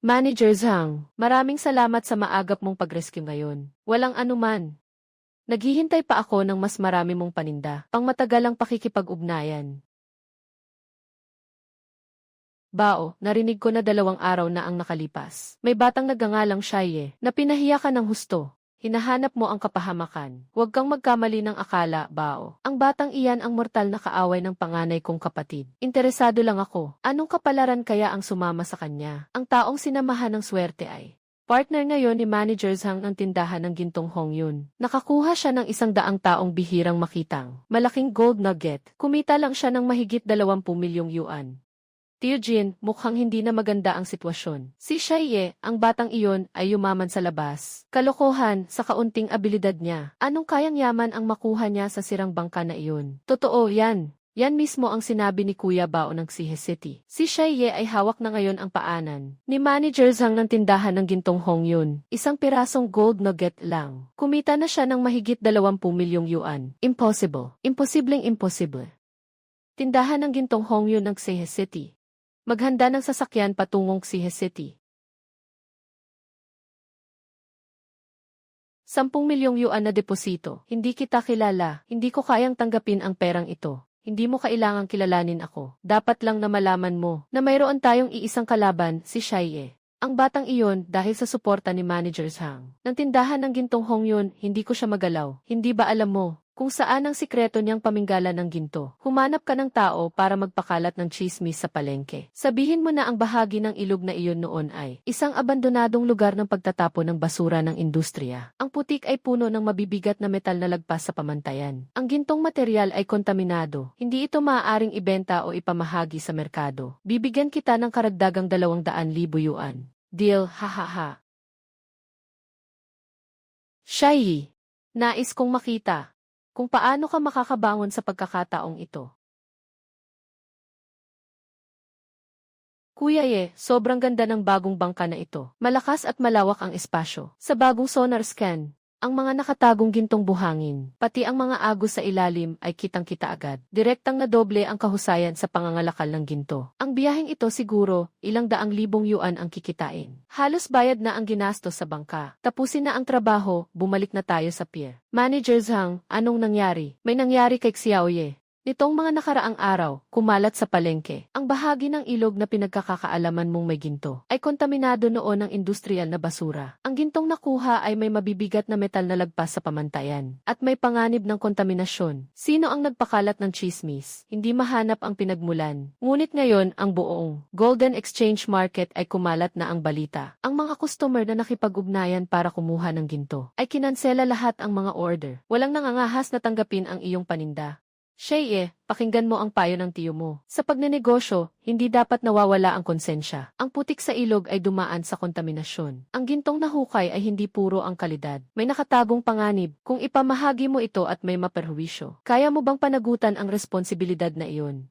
Manager Zhang, maraming salamat sa maagap mong pag-rescue ngayon. Walang anuman. Naghihintay pa ako ng mas marami mong paninda, pangmatagalang pakikipag-ugnayan. Bao, narinig ko na 2 araw na ang nakalipas. May batang nagngangalang Shaiye, na pinahiya ka ng husto. Hinahanap mo ang kapahamakan. Huwag kang magkamali ng akala, Bao. Ang batang iyan ang mortal na kaaway ng panganay kong kapatid. Interesado lang ako. Anong kapalaran kaya ang sumama sa kanya? Ang taong sinamahan ng swerte ay partner ngayon ni Manager Zhang ng tindahan ng gintong Hongyun. Nakakuha siya ng 100 taong bihirang makitang malaking gold nugget. Kumita lang siya ng mahigit 20 milyong yuan. Tiujin, mukhang hindi na maganda ang sitwasyon. Si Shaiye, ang batang iyon, ay yumaman sa labas. Kalokohan, sa kaunting abilidad niya. Anong kayang yaman ang makuha niya sa sirang bangka na iyon? Totoo, yan. Yan mismo ang sinabi ni Kuya Bao ng Sihe City. Si Shaiye ay hawak na ngayon ang paanan ni Manager Zhang ng tindahan ng gintong Hongyun. 1 pirasong gold nugget lang. Kumita na siya ng mahigit 20 milyong yuan. Impossible. Imposibleng impossible. Tindahan ng gintong Hongyun ng Sihe City. Maghanda ng sasakyan patungong Sihe City. 10 milyong yuan na deposito. Hindi kita kilala. Hindi ko kayang tanggapin ang perang ito. Hindi mo kailangang kilalanin ako. Dapat lang na malaman mo na mayroon tayong iisang kalaban, si Shaiye. Ang batang iyon dahil sa suporta ni Manager Zhang. Ng tindahan ng gintong Hongyun, hindi ko siya magalaw. Hindi ba alam mo kung saan ang sikreto niyang paminggalan ng ginto? Humanap ka ng tao para magpakalat ng chismis sa palengke. Sabihin mo na ang bahagi ng ilog na iyon noon ay isang abandonadong lugar ng pagtatapon ng basura ng industriya. Ang putik ay puno ng mabibigat na metal na lagpas sa pamantayan. Ang gintong material ay kontaminado. Hindi ito maaaring ibenta o ipamahagi sa merkado. Bibigyan kita ng karagdagang 200,000 yuan. Deal, hahaha. Shaiye, nais kong makita kung paano ka makakabangon sa pagkakataong ito. Kuya Ye, sobrang ganda ng bagong bangka na ito. Malakas at malawak ang espasyo. Sa bagong sonar scan, ang mga nakatagong gintong buhangin, pati ang mga agos sa ilalim ay kitang-kita agad. Direktang nadoble ang kahusayan sa pangangalakal ng ginto. Ang biyaheng ito siguro, 100,000 yuan ang kikitain. Halos bayad na ang ginastos sa bangka. Tapusin na ang trabaho, bumalik na tayo sa pier. Manager Zhang, anong nangyari? May nangyari kay Xiaoye. Nitong mga nakaraang araw, kumalat sa palengke. Ang bahagi ng ilog na pinagkakaalaman mong may ginto ay kontaminado noon ng industrial na basura. Ang gintong nakuha ay may mabibigat na metal na lagpas sa pamantayan at may panganib ng kontaminasyon. Sino ang nagpakalat ng chismis? Hindi mahanap ang pinagmulan. Ngunit ngayon, ang buong Golden Exchange Market ay kumalat na ang balita. Ang mga customer na nakipag-ugnayan para kumuha ng ginto ay kinansela lahat ang mga order. Walang nangangahas na tanggapin ang iyong paninda. Shaiye, pakinggan mo ang payo ng tiyo mo. Sa pagnenegosyo, hindi dapat nawawala ang konsensya. Ang putik sa ilog ay dumaan sa kontaminasyon. Ang gintong nahukay ay hindi puro ang kalidad. May nakatagong panganib. Kung ipamahagi mo ito at may maperhuwisyo, kaya mo bang panagutan ang responsibilidad na iyon?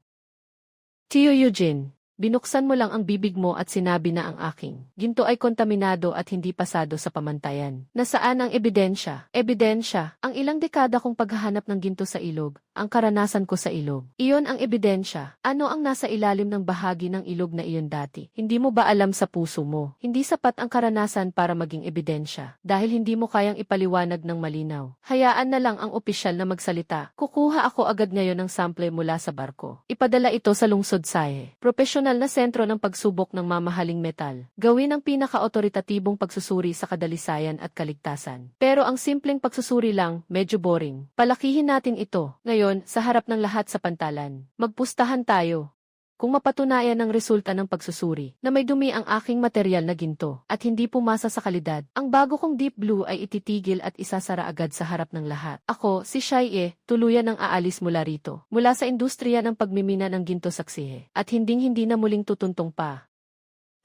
Tiyo Eugene, binuksan mo lang ang bibig mo at sinabi na ang aking ginto ay kontaminado at hindi pasado sa pamantayan. Nasaan ang ebidensya? Ebidensya, ang ilang dekada kong paghahanap ng ginto sa ilog ang karanasan ko sa ilog. Iyon ang ebidensya. Ano ang nasa ilalim ng bahagi ng ilog na iyon dati? Hindi mo ba alam sa puso mo? Hindi sapat ang karanasan para maging ebidensya. Dahil hindi mo kayang ipaliwanag ng malinaw. Hayaan na lang ang opisyal na magsalita. Kukuha ako agad ngayon ng sample mula sa barko. Ipadala ito sa lungsod Sahe. Profesional na sentro ng pagsubok ng mamahaling metal. Gawin ang pinaka-otoritatibong pagsusuri sa kadalisayan at kaligtasan. Pero ang simpleng pagsusuri lang, medyo boring. Palakihin natin ito. Ngayon, sa harap ng lahat sa pantalan. Magpustahan tayo. Kung mapatunayan ng resulta ng pagsusuri na may dumi ang aking material na ginto at hindi pumasa sa kalidad, ang bago kong Deep Blue ay ititigil at isasara agad sa harap ng lahat. Ako, si Shai, tuluyan ang aalis mula rito, mula sa industriya ng pagmimina ng ginto sa Xihe, at hinding-hindi na muling tutuntong pa.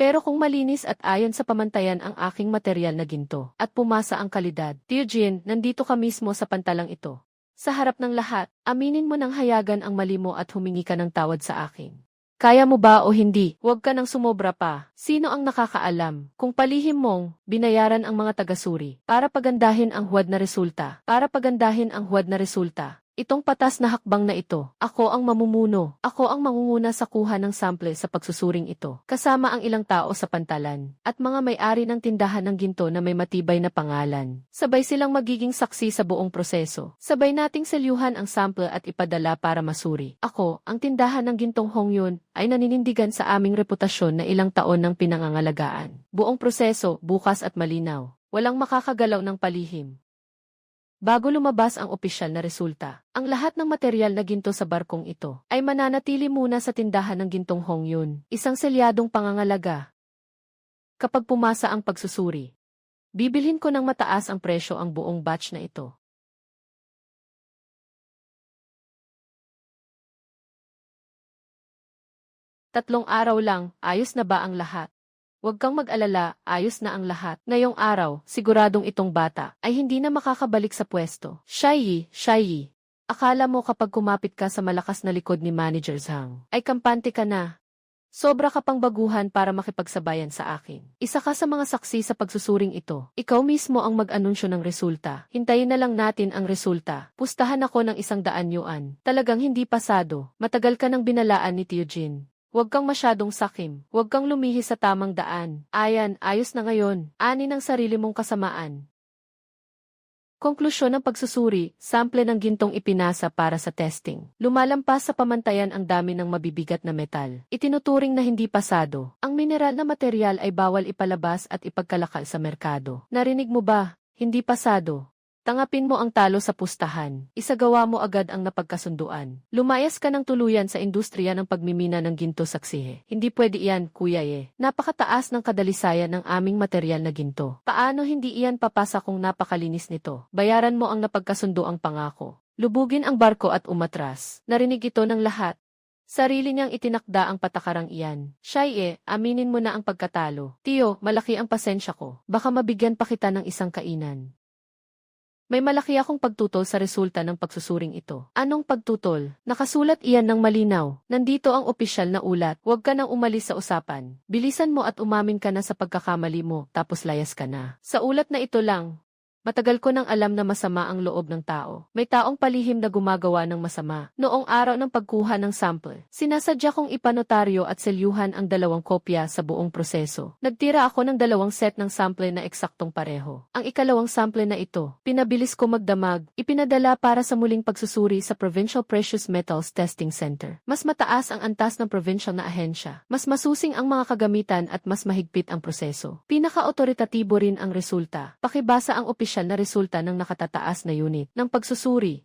Pero kung malinis at ayon sa pamantayan ang aking material na ginto at pumasa ang kalidad, Teojin, nandito ka mismo sa pantalang ito. Sa harap ng lahat, aminin mo ng hayagan ang mali mo at humingi ka ng tawad sa akin. Kaya mo ba o hindi? Huwag ka nang sumobra pa. Sino ang nakakaalam? Kung palihim mong binayaran ang mga tagasuri para pagandahin ang huwad na resulta, itong patas na hakbang na ito, ako ang mamumuno, ako ang mangunguna sa kuha ng sample sa pagsusuring ito, kasama ang ilang tao sa pantalan, at mga may-ari ng tindahan ng ginto na may matibay na pangalan. Sabay silang magiging saksi sa buong proseso. Sabay nating selyuhan ang sample at ipadala para masuri. Ako, ang tindahan ng gintong Hongyun, ay naninindigan sa aming reputasyon na ilang taon ng pinangangalagaan. Buong proseso, bukas at malinaw. Walang makakagalaw ng palihim. Bago lumabas ang opisyal na resulta, ang lahat ng material na ginto sa barkong ito ay mananatili muna sa tindahan ng gintong Hongyun, isang selyadong pangangalaga. Kapag pumasa ang pagsusuri, bibilhin ko ng mataas ang presyo ang buong batch na ito. Tatlong araw lang, ayos na ba ang lahat? Huwag kang mag-alala, ayos na ang lahat. Ngayong araw, siguradong itong bata ay hindi na makakabalik sa pwesto. Shai, akala mo kapag kumapit ka sa malakas na likod ni Manager Zhang, ay kampante ka na. Sobra ka pang baguhan para makipagsabayan sa akin. Isa ka sa mga saksi sa pagsusuring ito. Ikaw mismo ang mag-anunsyo ng resulta. Hintayin na lang natin ang resulta. Pustahan ako ng 100 yuan. Talagang hindi pasado. Matagal ka nang binalaan ni Teojin. Huwag kang masyadong sakim. Huwag kang lumihis sa tamang daan. Ayan, ayos na ngayon. Ani ng sarili mong kasamaan. Konklusyon ng pagsusuri, sample ng gintong ipinasa para sa testing. Lumalampas sa pamantayan ang dami ng mabibigat na metal. Itinuturing na hindi pasado. Ang mineral na material ay bawal ipalabas at ipagkalakal sa merkado. Narinig mo ba? Hindi pasado. Tangapin mo ang talo sa pustahan. Isagawa mo agad ang napagkasunduan. Lumayas ka ng tuluyan sa industriya ng pagmimina ng ginto sa Xihe. Hindi pwede iyan, kuya . Napakataas ng kadalisayan ng aming material na ginto. Paano hindi iyan papasa kung napakalinis nito? Bayaran mo ang napagkasunduang pangako. Lubugin ang barko at umatras. Narinig ito ng lahat. Sarili niyang itinakda ang patakarang iyan. Shai, aminin mo na ang pagkatalo. Tiyo, malaki ang pasensya ko. Baka mabigyan pa kita ng isang kainan. May malaki akong pagtutol sa resulta ng pagsusuring ito. Anong pagtutol? Nakasulat iyan ng malinaw. Nandito ang opisyal na ulat. Huwag ka nang umalis sa usapan. Bilisan mo at umamin ka na sa pagkakamali mo, tapos layas ka na. Sa ulat na ito lang. Matagal ko nang alam na masama ang loob ng tao. May taong palihim na gumagawa ng masama. Noong araw ng pagkuha ng sample, sinasadya kong ipanotaryo at selyuhan ang 2 kopya sa buong proseso. Nagtira ako ng 2 set ng sample na eksaktong pareho. Ang ikalawang sample na ito, pinabilis ko magdamag, ipinadala para sa muling pagsusuri sa Provincial Precious Metals Testing Center. Mas mataas ang antas ng provincial na ahensya. Mas masusing ang mga kagamitan at mas mahigpit ang proseso. Pinaka-otoritatibo rin ang resulta. Pakibasa ang opisyal na resulta ng nakatataas na unit ng pagsusuri.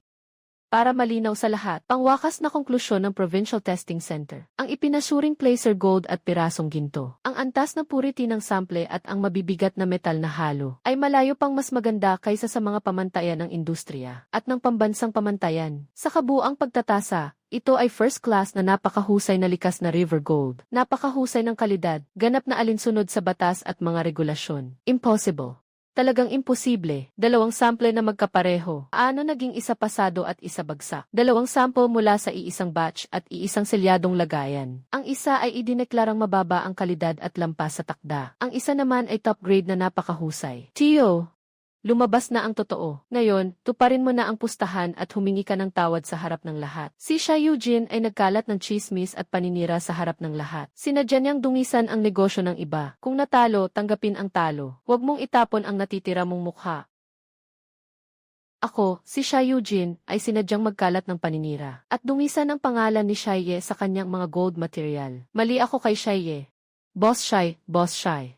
Para malinaw sa lahat, pangwakas na konklusyon ng Provincial Testing Center. Ang ipinasuring placer gold at pirasong ginto. Ang antas na purity ng sample at ang mabibigat na metal na halo ay malayo pang mas maganda kaysa sa mga pamantayan ng industriya at ng pambansang pamantayan. Sa kabuang pagtatasa, ito ay first class na napakahusay na likas na river gold. Napakahusay ng kalidad, ganap na alinsunod sa batas at mga regulasyon. Impossible. Talagang imposible. 2 sample na magkapareho. Ano naging isa pasado at isa bagsak? 2 sample mula sa iisang batch at iisang selyadong lagayan. Ang isa ay idineklarang mababa ang kalidad at lampas sa takda. Ang isa naman ay top grade na napakahusay. Tiyo, lumabas na ang totoo. Ngayon, tuparin mo na ang pustahan at humingi ka ng tawad sa harap ng lahat. Si Sha Eugene ay nagkalat ng chismis at paninira sa harap ng lahat. Sinadya niyang dungisan ang negosyo ng iba. Kung natalo, tanggapin ang talo. Huwag mong itapon ang natitira mong mukha. Ako, si Sha Eugene, ay sinadyang magkalat ng paninira at dungisan ang pangalan ni Shaiye sa kanyang mga gold material. Mali ako kay Shaiye. Boss Shai, Boss Shai.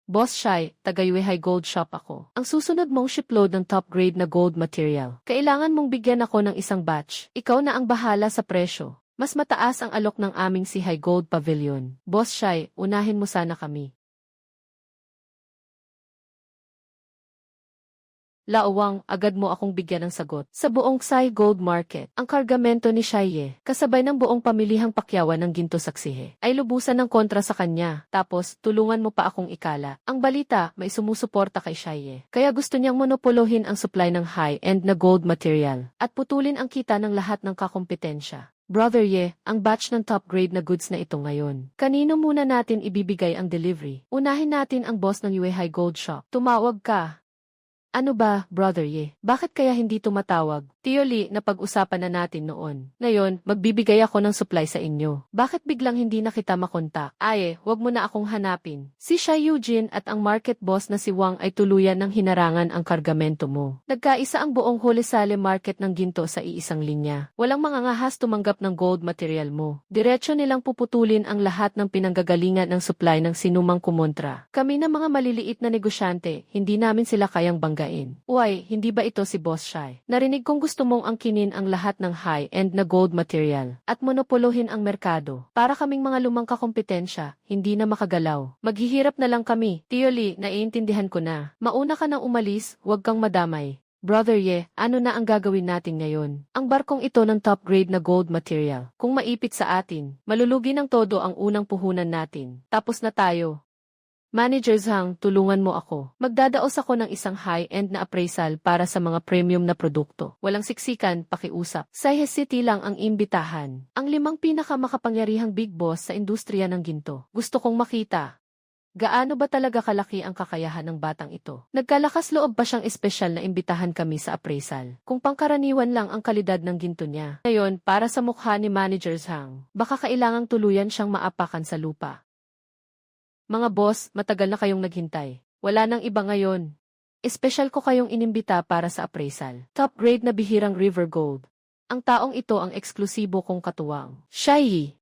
Boss Shai, taga-Yuehai Gold Shop ako. Ang susunod mong shipload ng top grade na gold material. Kailangan mong bigyan ako ng isang batch. Ikaw na ang bahala sa presyo. Mas mataas ang alok ng aming Sihai Gold Pavilion. Boss Shai, unahin mo sana kami. Laowang, agad mo akong bigyan ng sagot. Sa buong Sai Gold Market, ang kargamento ni Shaiye, kasabay ng buong pamilihang pakyawan ng ginto saksihe, ay lubusan ng kontra sa kanya. Tapos, tulungan mo pa akong ikala. Ang balita, may sumusuporta kay Shaiye. Kaya gusto niyang monopolohin ang supply ng high-end na gold material, at putulin ang kita ng lahat ng kakompetensya. Brother Ye, ang batch ng top grade na goods na ito ngayon. Kanino muna natin ibibigay ang delivery? Unahin natin ang boss ng Yuehai Gold Shop. Tumawag ka. Ano ba, Brother Ye? Bakit kaya hindi tumatawag? Tio Lee, napag-usapan na natin noon. Ngayon, magbibigay ako ng supply sa inyo. Bakit biglang hindi na kita makontak? Aye, wag mo na akong hanapin. Si Sha Eugene at ang market boss na si Wang ay tuluyan ng hinarangan ang kargamento mo. Nagkaisa ang buong Holisale market ng ginto sa iisang linya. Walang mangangahas tumanggap ng gold material mo. Diretso nilang puputulin ang lahat ng pinanggagalingan ng supply ng sinumang kumontra. Kami na mga maliliit na negosyante, hindi namin sila kayang banggain. Uy, hindi ba ito si Boss Shai? Narinig kong gusto mong angkinin ang lahat ng high-end na gold material at monopolohin ang merkado. Para kaming mga lumang kakompetensya, hindi na makagalaw. Maghihirap na lang kami. Tio Lee, naiintindihan ko na. Mauna ka nang umalis, huwag kang madamay. Brother Ye, ano na ang gagawin natin ngayon? Ang barkong ito ng top grade na gold material. Kung maipit sa atin, malulugi ng todo ang unang puhunan natin. Tapos na tayo. Manager Zhang, tulungan mo ako. Magdadaos ako ng isang high-end na appraisal para sa mga premium na produkto. Walang siksikan, pakiusap. Saihe City lang ang imbitahan. Ang 5 pinakamakapangyarihang big boss sa industriya ng ginto. Gusto kong makita. Gaano ba talaga kalaki ang kakayahan ng batang ito? Nagkalakas loob pa siyang espesyal na imbitahan kami sa appraisal. Kung pangkaraniwan lang ang kalidad ng ginto niya. Ngayon, para sa mukha ni Manager Zhang, baka kailangang tuluyan siyang maapakan sa lupa. Mga boss, matagal na kayong naghintay. Wala nang iba ngayon. Espesyal ko kayong inimbita para sa appraisal. Top grade na bihirang River Gold. Ang taong ito ang eksklusibo kong katuwang. Shai.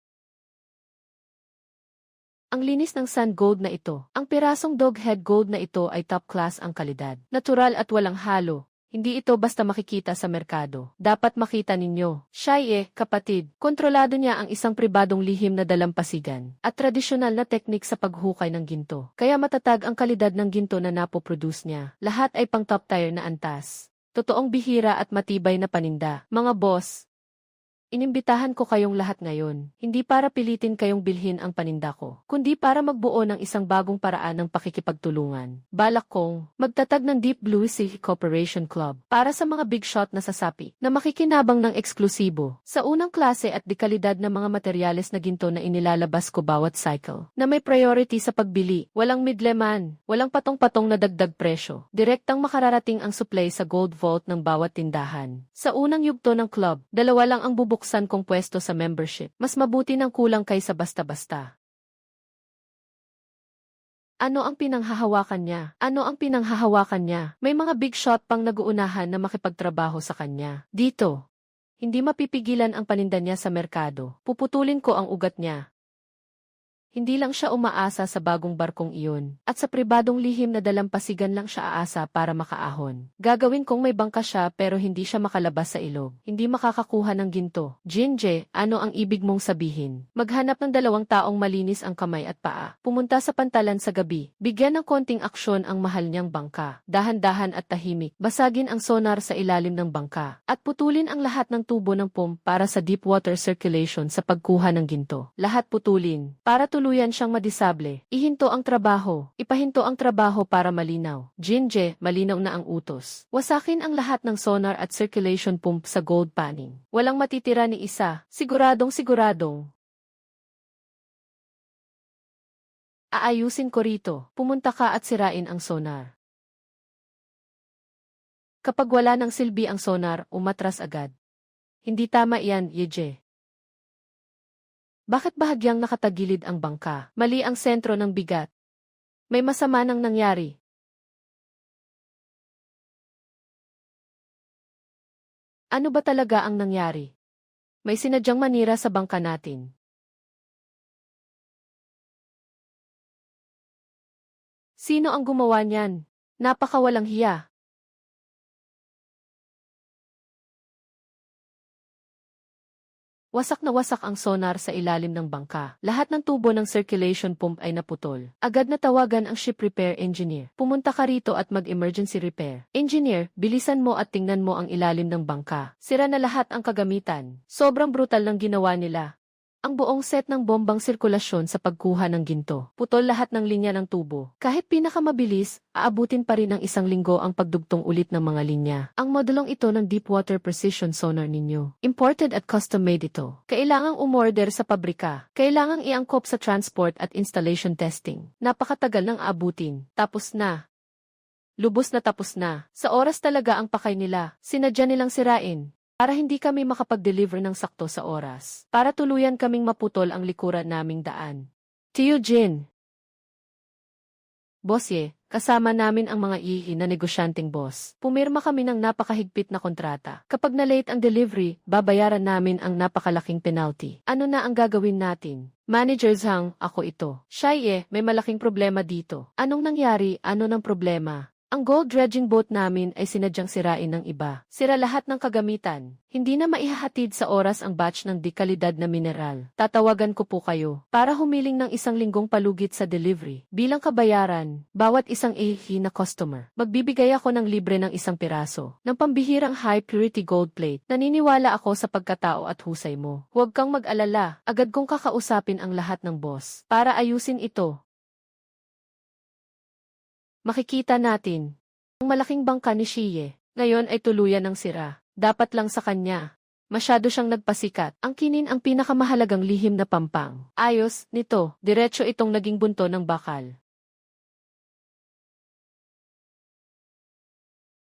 Ang linis ng Sun Gold na ito. Ang pirasong Doghead Gold na ito ay top class ang kalidad. Natural at walang halo. Hindi ito basta makikita sa merkado. Dapat makita ninyo. Shaiye, kapatid, kontrolado niya ang isang pribadong lihim na dalampasigan at tradisyonal na teknik sa paghukay ng ginto. Kaya matatag ang kalidad ng ginto na napoproduce niya. Lahat ay pang top tier na antas. Totoong bihira at matibay na paninda. Mga boss, inimbitahan ko kayong lahat ngayon, hindi para pilitin kayong bilhin ang paninda ko, kundi para magbuo ng isang bagong paraan ng pakikipagtulungan. Balak kong magtatag ng Deep Blue Sea Cooperation Club para sa mga big shot na sasapi na makikinabang ng eksklusibo sa unang klase at dekalidad na mga materyales na ginto na inilalabas ko bawat cycle, na may priority sa pagbili, walang midleman, walang patong-patong na dagdag presyo. Direktang makararating ang supply sa gold vault ng bawat tindahan. Sa unang yugto ng club, 2 lang ang bubuksan kong pwesto sa membership. Mas mabuti ng kulang kaysa basta-basta. Ano ang pinanghahawakan niya? Ano ang pinanghahawakan niya? May mga big shot pang naguunahan na makipagtrabaho sa kanya. Dito, hindi mapipigilan ang paninda niya sa merkado. Puputulin ko ang ugat niya. Hindi lang siya umaasa sa bagong barkong iyon, at sa pribadong lihim na dalampasigan lang siya aasa para makaahon. Gagawin kong may bangka siya pero hindi siya makalabas sa ilog. Hindi makakakuha ng ginto. Jinje, ano ang ibig mong sabihin? Maghanap ng 2 taong malinis ang kamay at paa. Pumunta sa pantalan sa gabi. Bigyan ng konting aksyon ang mahal niyang bangka. Dahan-dahan at tahimik. Basagin ang sonar sa ilalim ng bangka. At putulin ang lahat ng tubo ng pump para sa deep water circulation sa pagkuha ng ginto. Lahat putulin. Para tuluyan siyang madisable. Ihinto ang trabaho. Ipahinto ang trabaho para malinaw. Jinje, malinaw na ang utos. Wasakin ang lahat ng sonar at circulation pump sa gold panning. Walang matitira ni isa. Siguradong. Aayusin ko rito. Pumunta ka at sirain ang sonar. Kapag wala ng silbi ang sonar, umatras agad. Hindi tama iyan, Yeje. Bakit bahagyang nakatagilid ang bangka? Mali ang sentro ng bigat. May masama nang nangyari. Ano ba talaga ang nangyari? May sinadyang manira sa bangka natin. Sino ang gumawa niyan? Napakawalang hiya. Wasak na wasak ang sonar sa ilalim ng bangka. Lahat ng tubo ng circulation pump ay naputol. Agad na tawagan ang ship repair engineer. Pumunta ka rito at mag-emergency repair. Engineer, bilisan mo at tingnan mo ang ilalim ng bangka. Sira na lahat ang kagamitan. Sobrang brutal ng ginawa nila. Ang buong set ng bombang sirkulasyon sa pagkuha ng ginto. Putol lahat ng linya ng tubo. Kahit pinakamabilis, aabutin pa rin ng 1 linggo ang pagdugtong ulit ng mga linya. Ang modulong ito ng Deepwater Precision Sonar ninyo. Imported at custom-made ito. Kailangang umorder sa pabrika. Kailangang iangkop sa transport at installation testing. Napakatagal ng aabutin. Tapos na. Lubos na tapos na. Sa oras talaga ang pakay nila. Sinadya nilang sirain. Para hindi kami makapag-deliver ng sakto sa oras. Para tuluyan kaming maputol ang likuran naming daan. Tio Jin. Bossye, kasama namin ang mga na negosyanteng boss. Pumirma kami ng napakahigpit na kontrata. Kapag na-late ang delivery, babayaran namin ang napakalaking penalty. Ano na ang gagawin natin? Manager Zhang, ako ito. Shiye, may malaking problema dito. Anong nangyari? Ano ng problema? Ang gold dredging boat namin ay sinadyang sirain ng iba. Sira lahat ng kagamitan. Hindi na maihahatid sa oras ang batch ng dekalidad na mineral. Tatawagan ko po kayo para humiling ng 1 linggong palugit sa delivery. Bilang kabayaran, bawat isang na customer, magbibigay ako ng libre ng 1 piraso ng pambihirang high purity gold plate. Naniniwala ako sa pagkatao at husay mo. Huwag kang mag-alala, agad kong kakausapin ang lahat ng boss para ayusin ito. Makikita natin. Ang malaking bangka ni Shiye, ngayon ay tuluyan ng sira. Dapat lang sa kanya. Masyado siyang nagpasikat. Ang kinin ang pinakamahalagang lihim na pampang. Ayos, nito, diretso itong naging bunto ng bakal.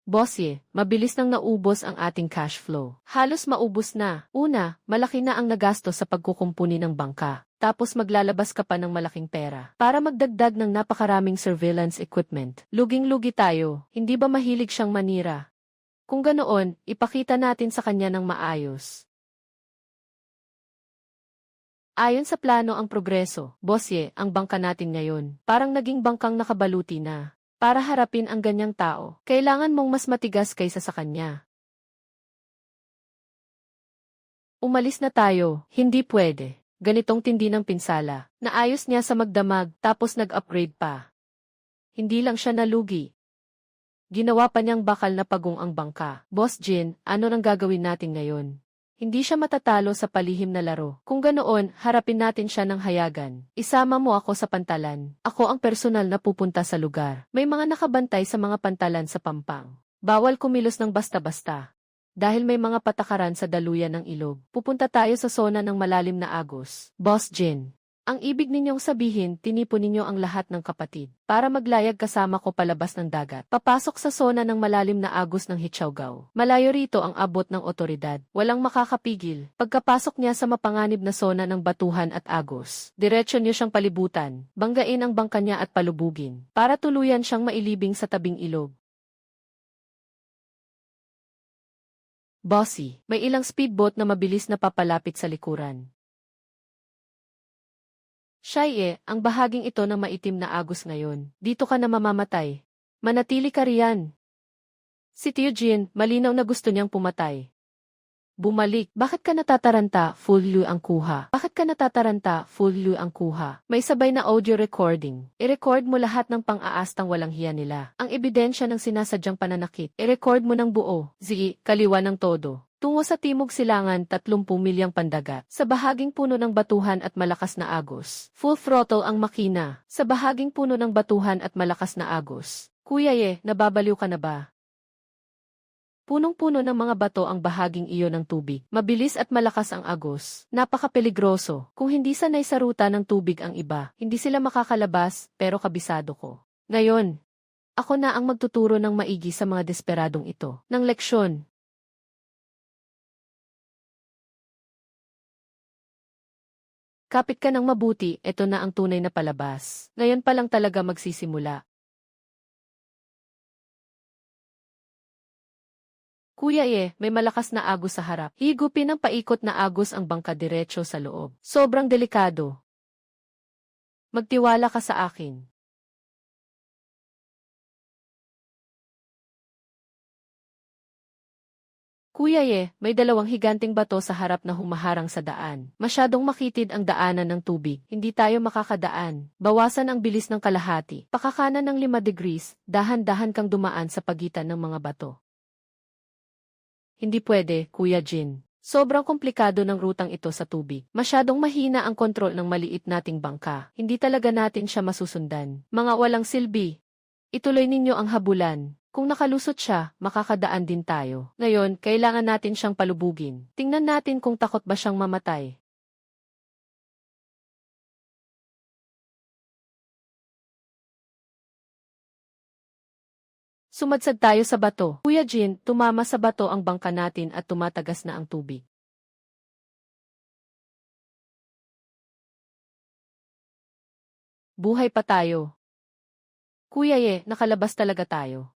Bossye, mabilis nang naubos ang ating cash flow. Halos maubos na. Una, malaki na ang nagastos sa pagkukumpuni ng bangka. Tapos maglalabas ka pa ng malaking pera para magdagdag ng napakaraming surveillance equipment. Luging-lugi tayo, hindi ba mahilig siyang manira? Kung ganoon, ipakita natin sa kanya ng maayos. Ayon sa plano ang progreso, bossye, ang bangka natin ngayon, parang naging bangkang nakabaluti na. Para harapin ang ganyang tao, kailangan mong mas matigas kaysa sa kanya. Umalis na tayo, hindi pwede. Ganitong tindi ng pinsala. Naayos niya sa magdamag, tapos nag-upgrade pa. Hindi lang siya nalugi. Ginawa pa niyang bakal na pagong ang bangka. Boss Jin, ano nang gagawin natin ngayon? Hindi siya matatalo sa palihim na laro. Kung ganoon, harapin natin siya ng hayagan. Isama mo ako sa pantalan. Ako ang personal na pupunta sa lugar. May mga nakabantay sa mga pantalan sa Pampang. Bawal kumilos ng basta-basta. Dahil may mga patakaran sa daluyan ng ilog, pupunta tayo sa zona ng malalim na agos. Boss Jin, ang ibig ninyong sabihin, tinipon ninyo ang lahat ng kapatid para maglayag kasama ko palabas ng dagat. Papasok sa zona ng malalim na agos ng Hichaogao. Malayo rito ang abot ng otoridad. Walang makakapigil. Pagkapasok niya sa mapanganib na zona ng batuhan at agos, diretsyo niyo siyang palibutan, banggain ang bangka niya at palubugin, para tuluyan siyang mailibing sa tabing ilog. Bossy, may ilang speedboat na mabilis na papalapit sa likuran. Shiye, ang bahaging ito ng maitim na agos ngayon. Dito ka na mamamatay. Manatili ka riyan. Si Tio Jin, malinaw na gusto niyang pumatay. Bumalik. Bakit ka natataranta? Full Lu ang kuha. Bakit ka natataranta? Full Lu ang kuha. May sabay na audio recording. I-record mo lahat ng pang-aastang walang hiya nila. Ang ebidensya ng sinasadyang pananakit. I-record mo ng buo. Zigi, kaliwa ng todo. Tungo sa timog silangan 30 milyang pandagat. Sa bahaging puno ng batuhan at malakas na agos. Full throttle ang makina. Sa bahaging puno ng batuhan at malakas na agos. Kuya nababaliw ka na ba? Punong-puno ng mga bato ang bahaging iyon ng tubig. Mabilis at malakas ang agos. Napaka-peligroso. Kung hindi sanay sa ruta ng tubig ang iba, hindi sila makakalabas, pero kabisado ko. Ngayon, Ako na ang magtuturo ng maigi sa mga desperadong ito. Ng leksyon. Kapit ka ng mabuti, ito na ang tunay na palabas. Ngayon pa lang talaga magsisimula. Kuya may malakas na agos sa harap. Higupin ng paikot na agos ang bangka diretso sa loob. Sobrang delikado. Magtiwala ka sa akin. Kuya may dalawang higanting bato sa harap na humaharang sa daan. Masyadong makitid ang daanan ng tubig. Hindi tayo makakadaan. Bawasan ang bilis ng kalahati. Pakakanan ng 5 degrees, dahan-dahan kang dumaan sa pagitan ng mga bato. Hindi pwede, Kuya Jin. Sobrang komplikado ng rutang ito sa tubig. Masyadong mahina ang kontrol ng maliit nating bangka. Hindi talaga natin siya masusundan. Mga walang silbi. Ituloy ninyo ang habulan. Kung nakalusot siya, makakadaan din tayo. Ngayon, kailangan natin siyang palubugin. Tingnan natin kung takot ba siyang mamatay. Sumadsad tayo sa bato. Kuya Jin, tumama sa bato ang bangka natin at tumatagas na ang tubig. Buhay pa tayo. Kuya nakalabas talaga tayo.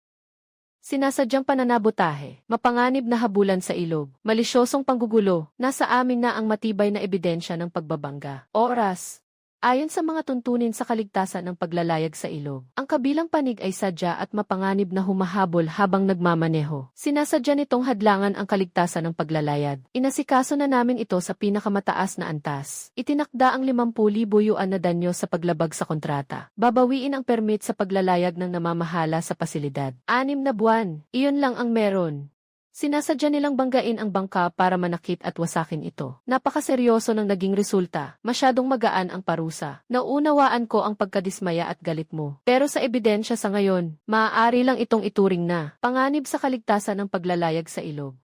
Sinasadyang pananabotahe, mapanganib na habulan sa ilog, malisyosong panggugulo, nasa amin na ang matibay na ebidensya ng pagbabangga. Oras. Ayon sa mga tuntunin sa kaligtasan ng paglalayag sa ilog, ang kabilang panig ay sadya at mapanganib na humahabol habang nagmamaneho. Sinasadya nitong hadlangan ang kaligtasan ng paglalayag. Inasikaso na namin ito sa pinakamataas na antas. Itinakda ang 50,000 yuan na danyo sa paglabag sa kontrata. Babawiin ang permit sa paglalayag ng namamahala sa pasilidad. 6 na buwan. Iyon lang ang meron. Sinasadya nilang banggain ang bangka para manakit at wasakin ito. Napakaseryoso ng naging resulta. Masyadong magaan ang parusa. Nauunawaan ko ang pagkadismaya at galit mo. Pero sa ebidensya sa ngayon, maaari lang itong ituring na panganib sa kaligtasan ng paglalayag sa ilog.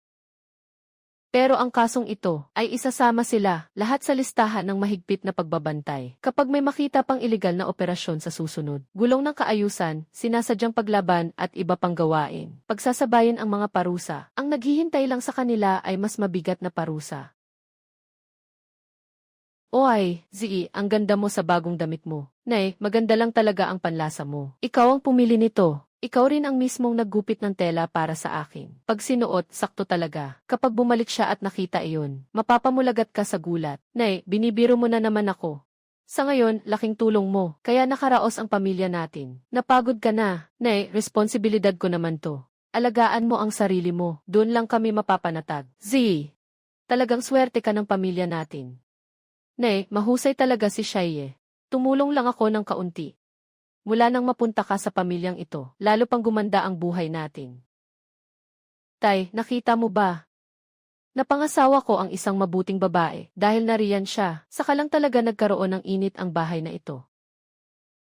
Pero ang kasong ito ay isasama sila lahat sa listahan ng mahigpit na pagbabantay. Kapag may makita pang iligal na operasyon sa susunod, gulong ng kaayusan, sinasadyang paglaban at iba pang gawain. Pagsasabayan ang mga parusa, ang naghihintay lang sa kanila ay mas mabigat na parusa. Oy, Zi, ang ganda mo sa bagong damit mo. Nay, maganda lang talaga ang panlasa mo. Ikaw ang pumili nito. Ikaw rin ang mismong naggupit ng tela para sa akin. Pag sinuot, sakto talaga. Kapag bumalik siya at nakita iyon, mapapamulagat ka sa gulat. Nay, binibiro mo na naman ako. Sa ngayon, laking tulong mo, kaya nakaraos ang pamilya natin. Napagod ka na. Nay, responsibilidad ko naman to. Alagaan mo ang sarili mo, doon lang kami mapapanatag. Z, talagang swerte ka ng pamilya natin. Nay, mahusay talaga si Shaye. Tumulong lang ako ng kaunti. Mula nang mapunta ka sa pamilyang ito, lalo pang gumanda ang buhay natin. Tay, nakita mo ba? Napangasawa ko ang isang mabuting babae dahil nariyan siya, saka lang talaga nagkaroon ng init ang bahay na ito.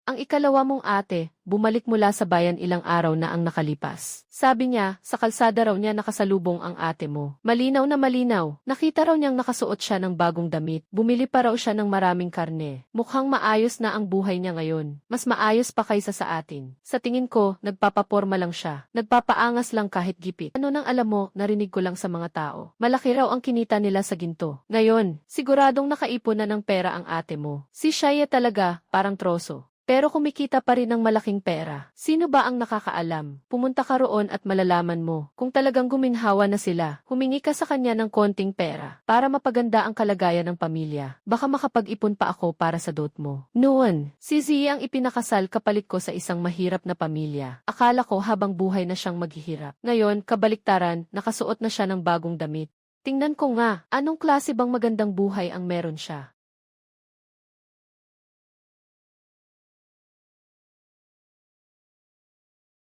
Ang ikalawa mong ate, bumalik mula sa bayan ilang araw na ang nakalipas. Sabi niya, sa kalsada raw niya nakasalubong ang ate mo. Malinaw na malinaw, nakita raw niyang nakasuot siya ng bagong damit. Bumili pa raw siya ng maraming karne. Mukhang maayos na ang buhay niya ngayon. Mas maayos pa kaysa sa atin. Sa tingin ko, nagpapaporma lang siya. Nagpapaangas lang kahit gipit. Ano nang alam mo, narinig ko lang sa mga tao. Malaki raw ang kinita nila sa ginto. Ngayon, siguradong nakaipon na ng pera ang ate mo. Si Shaya talaga, parang troso. Pero kumikita pa rin ng malaking pera. Sino ba ang nakakaalam? Pumunta ka roon at malalaman mo. Kung talagang guminhawa na sila, humingi ka sa kanya ng konting pera para mapaganda ang kalagayan ng pamilya. Baka makapag-ipon pa ako para sa dot mo. Noon, si Zia ang ipinakasal kapalit ko sa isang mahirap na pamilya. Akala ko habang buhay na siyang maghihirap. Ngayon, kabaliktaran, nakasuot na siya ng bagong damit. Tingnan ko nga, anong klase bang magandang buhay ang meron siya?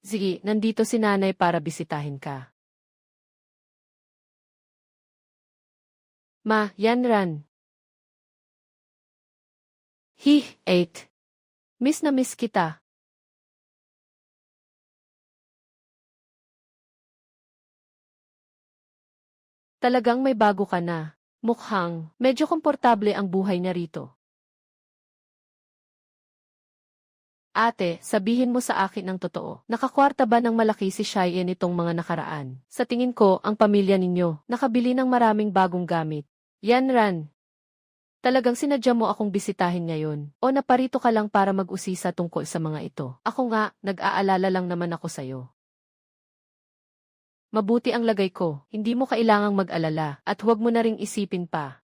Sige, nandito si nanay para bisitahin ka. Ma, yan Ran. Eight. Miss na miss kita. Talagang may bago ka na. Mukhang, medyo komportable ang buhay niya rito. Ate, sabihin mo sa akin ang totoo. Nakakwarta ba ng malaki si Cheyenne nitong mga nakaraan? Sa tingin ko, ang pamilya ninyo, nakabili ng maraming bagong gamit. Yan Ran. Talagang sinadya mo akong bisitahin ngayon. O naparito ka lang para mag-usisa tungkol sa mga ito. Ako nga, nag-aalala lang naman ako sa'yo. Mabuti ang lagay ko, hindi mo kailangang mag-alala, at huwag mo na ring isipin pa.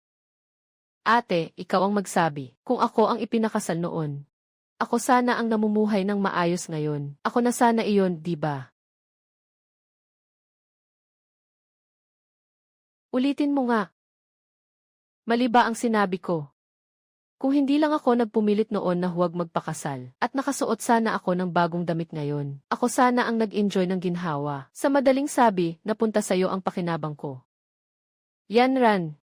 Ate, ikaw ang magsabi, kung ako ang ipinakasal noon. Ako sana ang namumuhay ng maayos ngayon. Ako na sana iyon, di ba? Ulitin mo nga. Mali ba ang sinabi ko? Kung hindi lang ako nagpumilit noon na huwag magpakasal, at nakasuot sana ako ng bagong damit ngayon, ako sana ang nag-enjoy ng ginhawa. Sa madaling sabi, napunta sa'yo ang pakinabang ko. Yan Ran.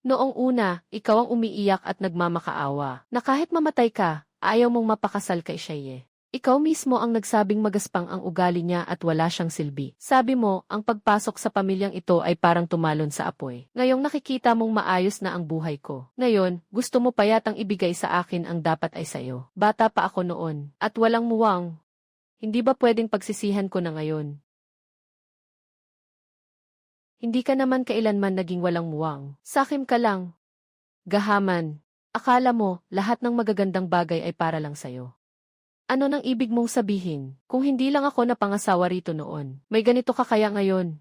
Noong una, ikaw ang umiiyak at nagmamakaawa, na kahit mamatay ka, ayaw mong mapakasal kay Cheye. Ikaw mismo ang nagsabing magaspang ang ugali niya at wala siyang silbi. Sabi mo, ang pagpasok sa pamilyang ito ay parang tumalon sa apoy. Ngayong nakikita mong maayos na ang buhay ko. Ngayon, gusto mo pa yatang ibigay sa akin ang dapat ay sayo. Bata pa ako noon, at walang muwang. Hindi ba pwedeng pagsisihan ko na ngayon? Hindi ka naman kailanman naging walang muwang. Sakim ka lang. Gahaman. Akala mo, lahat ng magagandang bagay ay para lang sayo. Ano nang ibig mong sabihin? Kung hindi lang ako napangasawa rito noon, may ganito ka kaya ngayon?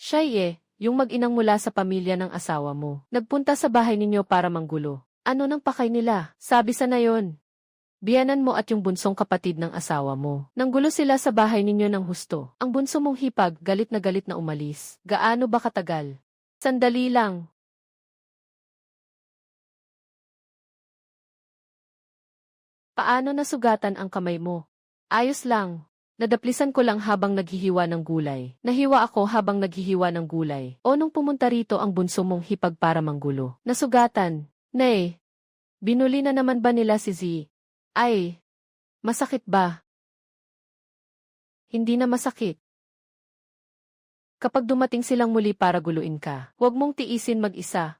Cheye, yung mag-inang mula sa pamilya ng asawa mo, nagpunta sa bahay ninyo para manggulo. Ano nang pakay nila? Sabi sa nayon. Biyanan mo at yung bunsong kapatid ng asawa mo. Nanggulo sila sa bahay ninyo ng husto. Ang bunso mong hipag, galit na umalis. Gaano ba katagal? Sandali lang. Paano nasugatan ang kamay mo? Ayos lang. Nadaplisan ko lang habang naghihiwa ng gulay. Nahiwa ako habang naghihiwa ng gulay. O nung pumunta rito ang bunso mong hipag para manggulo. Nasugatan. Nay. Binuli na naman ba nila si Z? Ay. Masakit ba? Hindi na masakit. Kapag dumating silang muli para guluin ka, huwag mong tiisin mag-isa.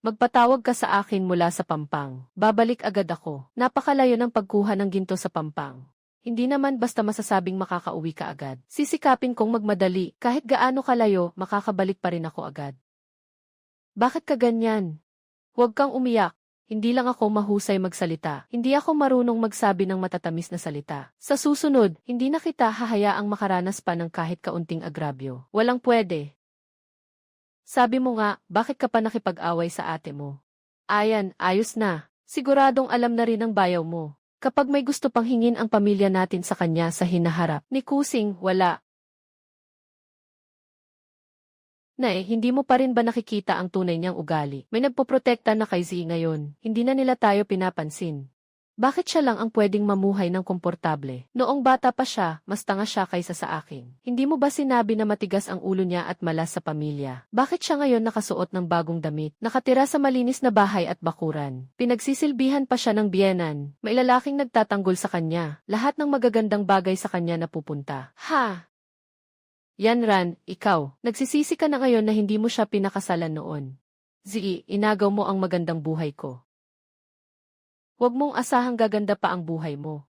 Magpatawag ka sa akin mula sa Pampang. Babalik agad ako. Napakalayo ng pagkuha ng ginto sa Pampang. Hindi naman basta masasabing makakauwi ka agad. Sisikapin kong magmadali. Kahit gaano kalayo, makakabalik pa rin ako agad. Bakit ka ganyan? Huwag kang umiyak. Hindi lang ako mahusay magsalita. Hindi ako marunong magsabi ng matatamis na salita. Sa susunod, hindi na kita hahayaang makaranas pa ng kahit kaunting agrabyo. Walang pwede. Sabi mo nga, bakit ka pa nakipag-away sa ate mo? Ayan, ayos na. Siguradong alam na rin ng bayaw mo. Kapag may gusto pang hingin ang pamilya natin sa kanya sa hinaharap, ni Kusing, wala. Nay, hindi mo pa rin ba nakikita ang tunay niyang ugali? May nagpoprotekta na kay Z ngayon. Hindi na nila tayo pinapansin. Bakit siya lang ang pwedeng mamuhay ng komportable? Noong bata pa siya, mas tanga siya kaysa sa akin. Hindi mo ba sinabi na matigas ang ulo niya at malas sa pamilya? Bakit siya ngayon nakasuot ng bagong damit? Nakatira sa malinis na bahay at bakuran. Pinagsisilbihan pa siya ng biyenan. May lalaking nagtatanggol sa kanya. Lahat ng magagandang bagay sa kanya napupunta. Ha! Yan Ran, ikaw. Nagsisisi ka na ngayon na hindi mo siya pinakasalan noon. Z, inagaw mo ang magandang buhay ko. Huwag mong asahang gaganda pa ang buhay mo.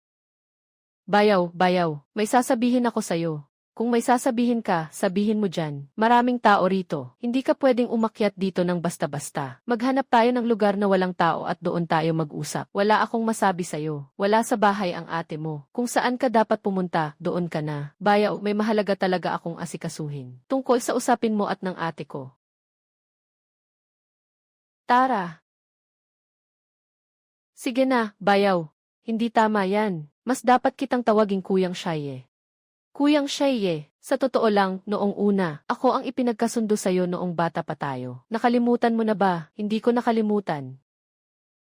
Bayaw, bayaw, may sasabihin ako sa'yo. Kung may sasabihin ka, sabihin mo dyan. Maraming tao rito. Hindi ka pwedeng umakyat dito ng basta-basta. Maghanap tayo ng lugar na walang tao at doon tayo mag-usap. Wala akong masabi sa'yo. Wala sa bahay ang ate mo. Kung saan ka dapat pumunta, doon ka na. Bayaw, may mahalaga talaga akong asikasuhin. Tungkol sa usapin mo at ng ate ko. Tara. Sige na, bayaw. Hindi tama yan. Mas dapat kitang tawaging Kuyang Cheye. Kuyang Cheye, sa totoo lang, noong una, ako ang ipinagkasundo sa'yo noong bata pa tayo. Nakalimutan mo na ba? Hindi ko nakalimutan.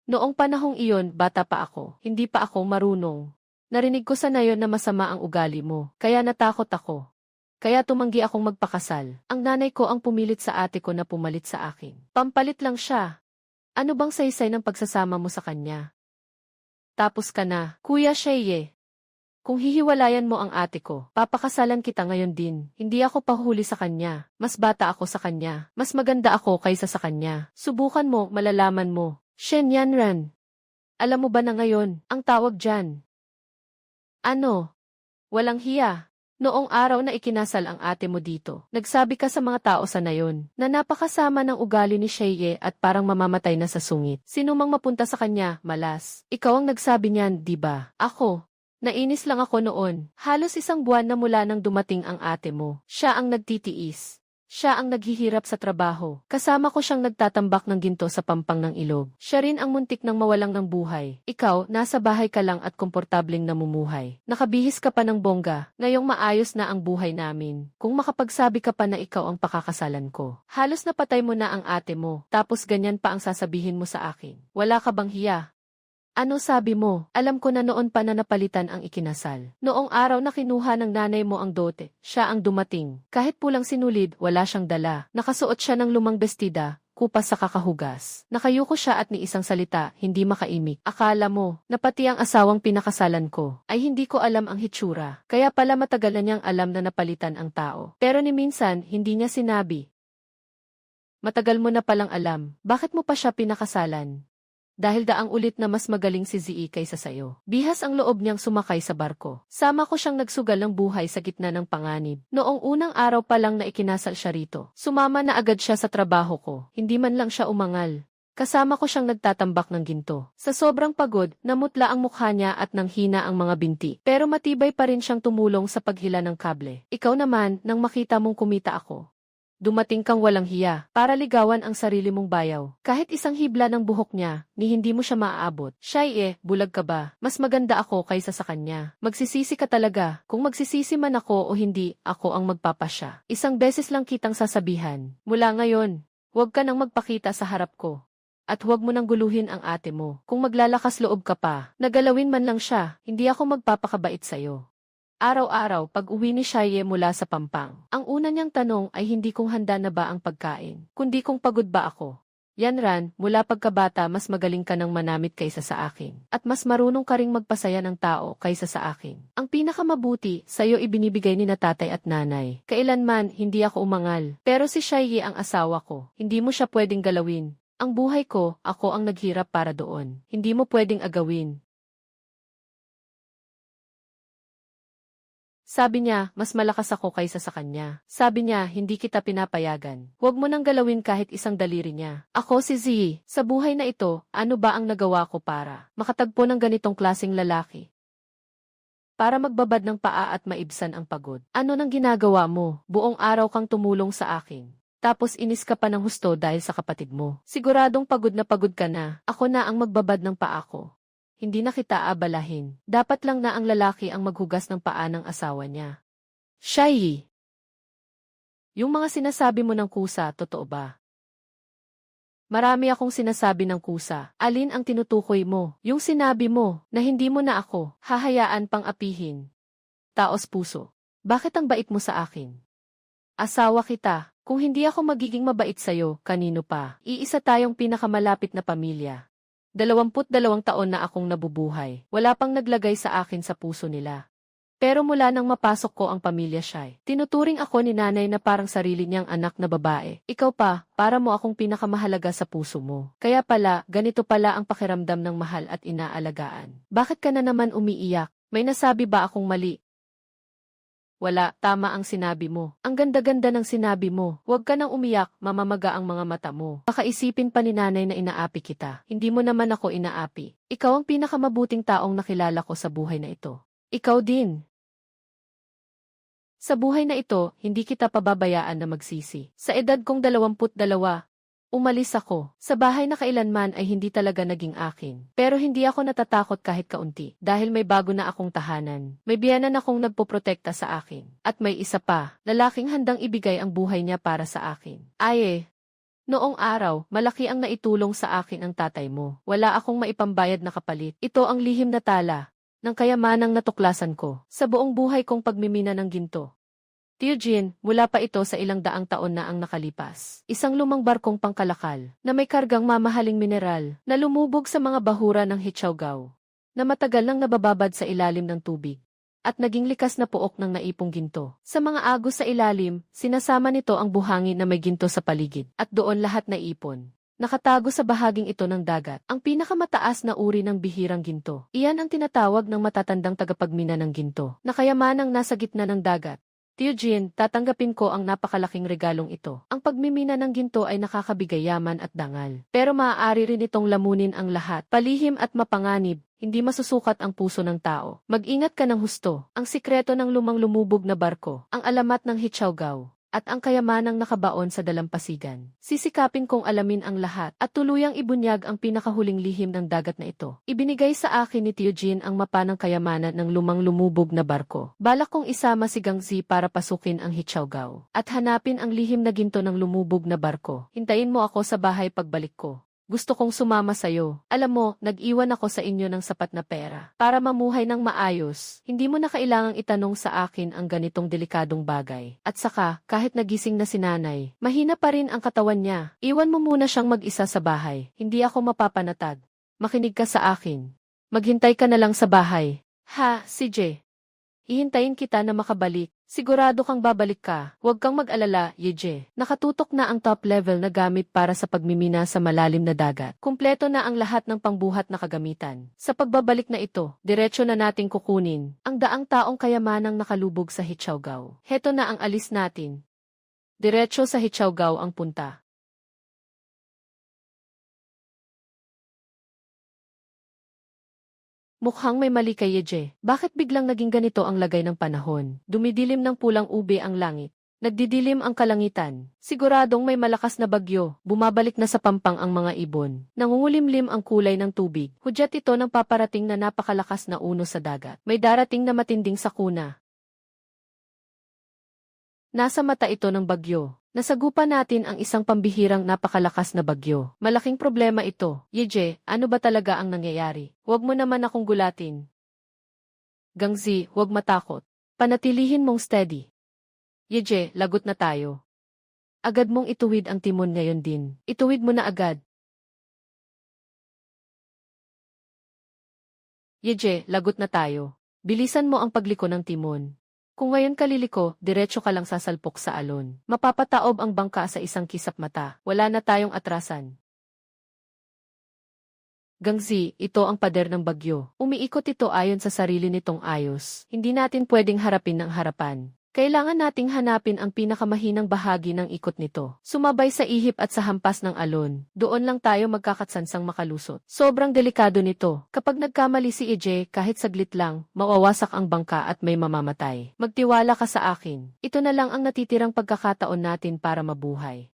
Noong panahong iyon, bata pa ako. Hindi pa ako marunong. Narinig ko sa nayon na masama ang ugali mo. Kaya natakot ako. Kaya tumanggi akong magpakasal. Ang nanay ko ang pumilit sa ate ko na pumalit sa akin. Pampalit lang siya. Ano bang saysay ng pagsasama mo sa kanya? Tapos ka na, Kuya Cheye. Kung hihiwalayan mo ang ate ko, papakasalan kita ngayon din. Hindi ako pahuli sa kanya. Mas bata ako sa kanya. Mas maganda ako kaysa sa kanya. Subukan mo, malalaman mo. Shen Yanran. Alam mo ba na ngayon, ang tawag dyan? Ano? Walang hiya. Noong araw na ikinasal ang ate mo dito, nagsabi ka sa mga tao sa nayon na napakasama ng ugali ni Sheye at parang mamamatay na sa sungit. Sino mang mapunta sa kanya, malas. Ikaw ang nagsabi niyan, di ba? Ako. Nainis lang ako noon. Halos 1 buwan na mula nang dumating ang ate mo. Siya ang nagtitiis. Siya ang naghihirap sa trabaho. Kasama ko siyang nagtatambak ng ginto sa pampang ng ilog. Siya rin ang muntik ng mawalang ng buhay. Ikaw, nasa bahay ka lang at komportableng namumuhay. Nakabihis ka pa ng bongga. Ngayong maayos na ang buhay namin. Kung makapagsabi ka pa na ikaw ang pakakasalan ko. Halos napatay mo na ang ate mo. Tapos ganyan pa ang sasabihin mo sa akin. Wala ka bang hiya? Ano sabi mo? Alam ko na noon pa na napalitan ang ikinasal. Noong araw na kinuha ng nanay mo ang dote, siya ang dumating. Kahit pulang sinulid, wala siyang dala. Nakasuot siya ng lumang bestida, kupas sa kakahugas. Nakayuko siya at ni isang salita, hindi makaimik. Akala mo, na pati ang asawang pinakasalan ko, ay hindi ko alam ang hitsura. Kaya pala matagal na niyang alam na napalitan ang tao. Pero ni minsan, hindi niya sinabi. Matagal mo na palang alam, bakit mo pa siya pinakasalan? Dahil daang ulit na mas magaling si Zi kaysa sayo. Bihas ang loob niyang sumakay sa barko. Sama ko siyang nagsugal ng buhay sa gitna ng panganib. Noong unang araw pa lang na ikinasal siya rito, sumama na agad siya sa trabaho ko. Hindi man lang siya umangal. Kasama ko siyang nagtatambak ng ginto. Sa sobrang pagod, namutla ang mukha niya at nanghina ang mga binti. Pero matibay pa rin siyang tumulong sa paghila ng kable. Ikaw naman, nang makita mong kumita ako, dumating kang walang hiya, para ligawan ang sarili mong bayaw. Kahit isang hibla ng buhok niya, ni hindi mo siya maaabot. Sheye, bulag ka ba? Mas maganda ako kaysa sa kanya. Magsisisi ka talaga. Kung magsisisi man ako o hindi, ako ang magpapasya. 1 beses lang kitang sasabihan. Mula ngayon, huwag ka nang magpakita sa harap ko. At huwag mo nang guluhin ang ate mo. Kung maglalakas loob ka pa, nagalawin man lang siya, hindi ako magpapakabait sa'yo. Araw-araw pag-uwi ni Sheye mula sa Pampang, ang una niyang tanong ay hindi kung handa na ba ang pagkain, kundi kung pagod ba ako. Yan Ran, mula pagkabata mas magaling ka ng manamit kaysa sa akin. At mas marunong ka ring magpasaya ng tao kaysa sa akin. Ang pinakamabuti, sa'yo ibinibigay ni na tatay at nanay. Kailanman, hindi ako umangal. Pero si Sheye ang asawa ko. Hindi mo siya pwedeng galawin. Ang buhay ko, ako ang naghirap para doon. Hindi mo pwedeng agawin. Sabi niya, mas malakas ako kaysa sa kanya. Sabi niya, hindi kita pinapayagan. Huwag mo nang galawin kahit isang daliri niya. Ako si Zi. Sa buhay na ito, ano ba ang nagawa ko para makatagpo ng ganitong klaseng lalaki? Para magbabad ng paa at maibsan ang pagod. Ano nang ginagawa mo? Buong araw kang tumulong sa akin. Tapos inis ka pa ng husto dahil sa kapatid mo. Siguradong pagod ka na. Ako na ang magbabad ng paa ko. Hindi na kita abalahin. Dapat lang na ang lalaki ang maghugas ng paa ng asawa niya. Sheye! Yung mga sinasabi mo ng kusa, totoo ba? Marami akong sinasabi ng kusa. Alin ang tinutukoy mo? Yung sinabi mo, na hindi mo na ako, hahayaan pang apihin. Taos puso. Bakit ang bait mo sa akin? Asawa kita. Kung hindi ako magiging mabait sa'yo, kanino pa? Iisa tayong pinakamalapit na pamilya. 22 taon na akong nabubuhay. Wala pang naglagay sa akin sa puso nila. Pero mula nang mapasok ko ang pamilya Shai, tinuturing ako ni nanay na parang sarili niyang anak na babae. Ikaw pa, para mo akong pinakamahalaga sa puso mo. Kaya pala, ganito pala ang pakiramdam ng mahal at inaalagaan. Bakit ka na naman umiiyak? May nasabi ba akong mali? Wala, tama ang sinabi mo. Ang ganda-ganda ng sinabi mo. Huwag ka nang umiyak, mamamaga ang mga mata mo. Baka isipin pa ni nanay na inaapi kita. Hindi mo naman ako inaapi. Ikaw ang pinakamabuting taong nakilala ko sa buhay na ito. Ikaw din. Sa buhay na ito, hindi kita pababayaan na magsisi. Sa edad kong 22, umalis ako. Sa bahay na kailanman ay hindi talaga naging akin. Pero hindi ako natatakot kahit kaunti. Dahil may bago na akong tahanan. May biyanan akong nagpoprotekta sa akin. At may isa pa, lalaking handang ibigay ang buhay niya para sa akin. Noong araw, malaki ang naitulong sa akin ang tatay mo. Wala akong maipambayad na kapalit. Ito ang lihim na tala ng kayamanang natuklasan ko sa buong buhay kong pagmimina ng ginto. Eugene, mula pa ito sa 100 taon na ang nakalipas. Isang lumang barkong pangkalakal na may kargang mamahaling mineral na lumubog sa mga bahura ng Hichaogao na matagal nang nabababad sa ilalim ng tubig at naging likas na puok ng naipong ginto. Sa mga agos sa ilalim, sinasama nito ang buhangin na may ginto sa paligid at doon lahat na ipon. Nakatago sa bahaging ito ng dagat, ang pinakamataas na uri ng bihirang ginto. Iyan ang tinatawag ng matatandang tagapagmina ng ginto, na kayamanang nasa gitna ng dagat. Tio Jin, tatanggapin ko ang napakalaking regalong ito. Ang pagmimina ng ginto ay nakakabigay yaman at dangal. Pero maaari rin itong lamunin ang lahat, palihim at mapanganib. Hindi masusukat ang puso ng tao. Mag-ingat ka ng husto. Ang sikreto ng lumang lumubog na barko, ang alamat ng Hichaogao, at ang kayamanang nakabaon sa dalampasigan. Sisikapin kong alamin ang lahat at tuluyang ibunyag ang pinakahuling lihim ng dagat na ito. Ibinigay sa akin ni Tio Jin ang mapa ng kayamanan ng lumang lumubog na barko. Balak kong isama si Gangzi para pasukin ang Hichaogao at hanapin ang lihim na ginto ng lumubog na barko. Hintayin mo ako sa bahay pagbalik ko. Gusto kong sumama sa'yo. Alam mo, nag-iwan ako sa inyo ng sapat na pera para mamuhay ng maayos. Hindi mo na kailangang itanong sa akin ang ganitong delikadong bagay. At saka, kahit nagising na si nanay, mahina pa rin ang katawan niya. Iwan mo muna siyang mag-isa sa bahay. Hindi ako mapapanatag. Makinig ka sa akin. Maghintay ka na lang sa bahay. Ha, si J. Hihintayin kita na makabalik. Sigurado kang babalik ka. Huwag kang mag-alala, Yeje. Nakatutok na ang top level na gamit para sa pagmimina sa malalim na dagat. Kumpleto na ang lahat ng pangbuhat na kagamitan. Sa pagbabalik na ito, diretso na nating kukunin ang daang taong kayamanang nakalubog sa Hichaogao. Heto na ang alis natin. Diretso sa Hichaogao ang punta. Mukhang may mali kay Yeje. Bakit biglang naging ganito ang lagay ng panahon? Dumidilim ng pulang ube ang langit. Nagdidilim ang kalangitan. Siguradong may malakas na bagyo. Bumabalik na sa pampang ang mga ibon. Nangungulimlim ang kulay ng tubig. Hudyat ito ng paparating na napakalakas na unos sa dagat. May darating na matinding sakuna. Nasa mata ito ng bagyo. Nasagupa natin ang isang pambihirang napakalakas na bagyo. Malaking problema ito. Yeje, ano ba talaga ang nangyayari? Huwag mo naman akong gulatin. Gangzi, huwag matakot. Panatilihin mong steady. Yeje, lagot na tayo. Agad mong ituwid ang timon ngayon din. Ituwid mo na agad. Yeje, lagot na tayo. Bilisan mo ang pagliko ng timon. Kung ngayon ka liliko, diretso ka lang sasalpok sa alon. Mapapataob ang bangka sa isang kisap mata. Wala na tayong atrasan. Gangzi, ito ang pader ng bagyo. Umiikot ito ayon sa sarili nitong ayos. Hindi natin pwedeng harapin ng harapan. Kailangan nating hanapin ang pinakamahinang bahagi ng ikot nito. Sumabay sa ihip at sa hampas ng alon. Doon lang tayo magkakatsansang makalusot. Sobrang delikado nito. Kapag nagkamali si EJ, kahit saglit lang, mawawasak ang bangka at may mamamatay. Magtiwala ka sa akin. Ito na lang ang natitirang pagkakataon natin para mabuhay.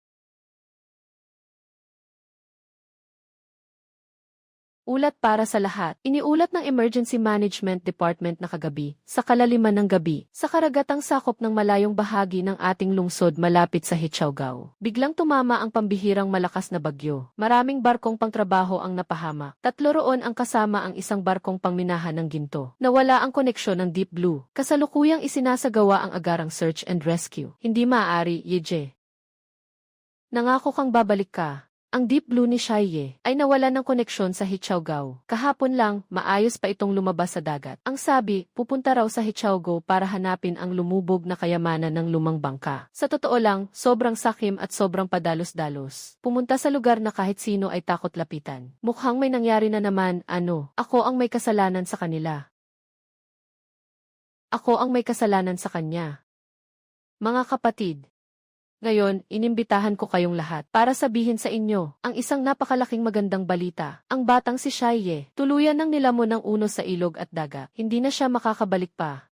Ulat para sa lahat. Iniulat ng Emergency Management Department na kagabi, sa kalaliman ng gabi, sa karagatang sakop ng malayong bahagi ng ating lungsod malapit sa Hichaogao. Biglang tumama ang pambihirang malakas na bagyo. Maraming barkong pangtrabaho ang napahama. 3 roon ang kasama ang isang barkong pangminahan ng ginto. Nawala ang koneksyon ng Deep Blue. Kasalukuyang isinasagawa ang agarang search and rescue. Hindi maaari, Yeje. Nangako kang babalik ka. Ang Deep Blue ni Shaiye ay nawala ng koneksyon sa Hichaogao. Kahapon lang, maayos pa itong lumabas sa dagat. Ang sabi, pupunta raw sa Hichaogao para hanapin ang lumubog na kayamanan ng lumang bangka. Sa totoo lang, sobrang sakim at sobrang padalos-dalos. Pumunta sa lugar na kahit sino ay takot lapitan. Mukhang may nangyari na naman, ako ang may kasalanan sa kanila. Ako ang may kasalanan sa kanya. Mga kapatid, ngayon, inimbitahan ko kayong lahat para sabihin sa inyo ang isang napakalaking magandang balita. Ang batang si Shaiye, tuluyan ng nilamon ng unos sa ilog at dagat. Hindi na siya makakabalik pa.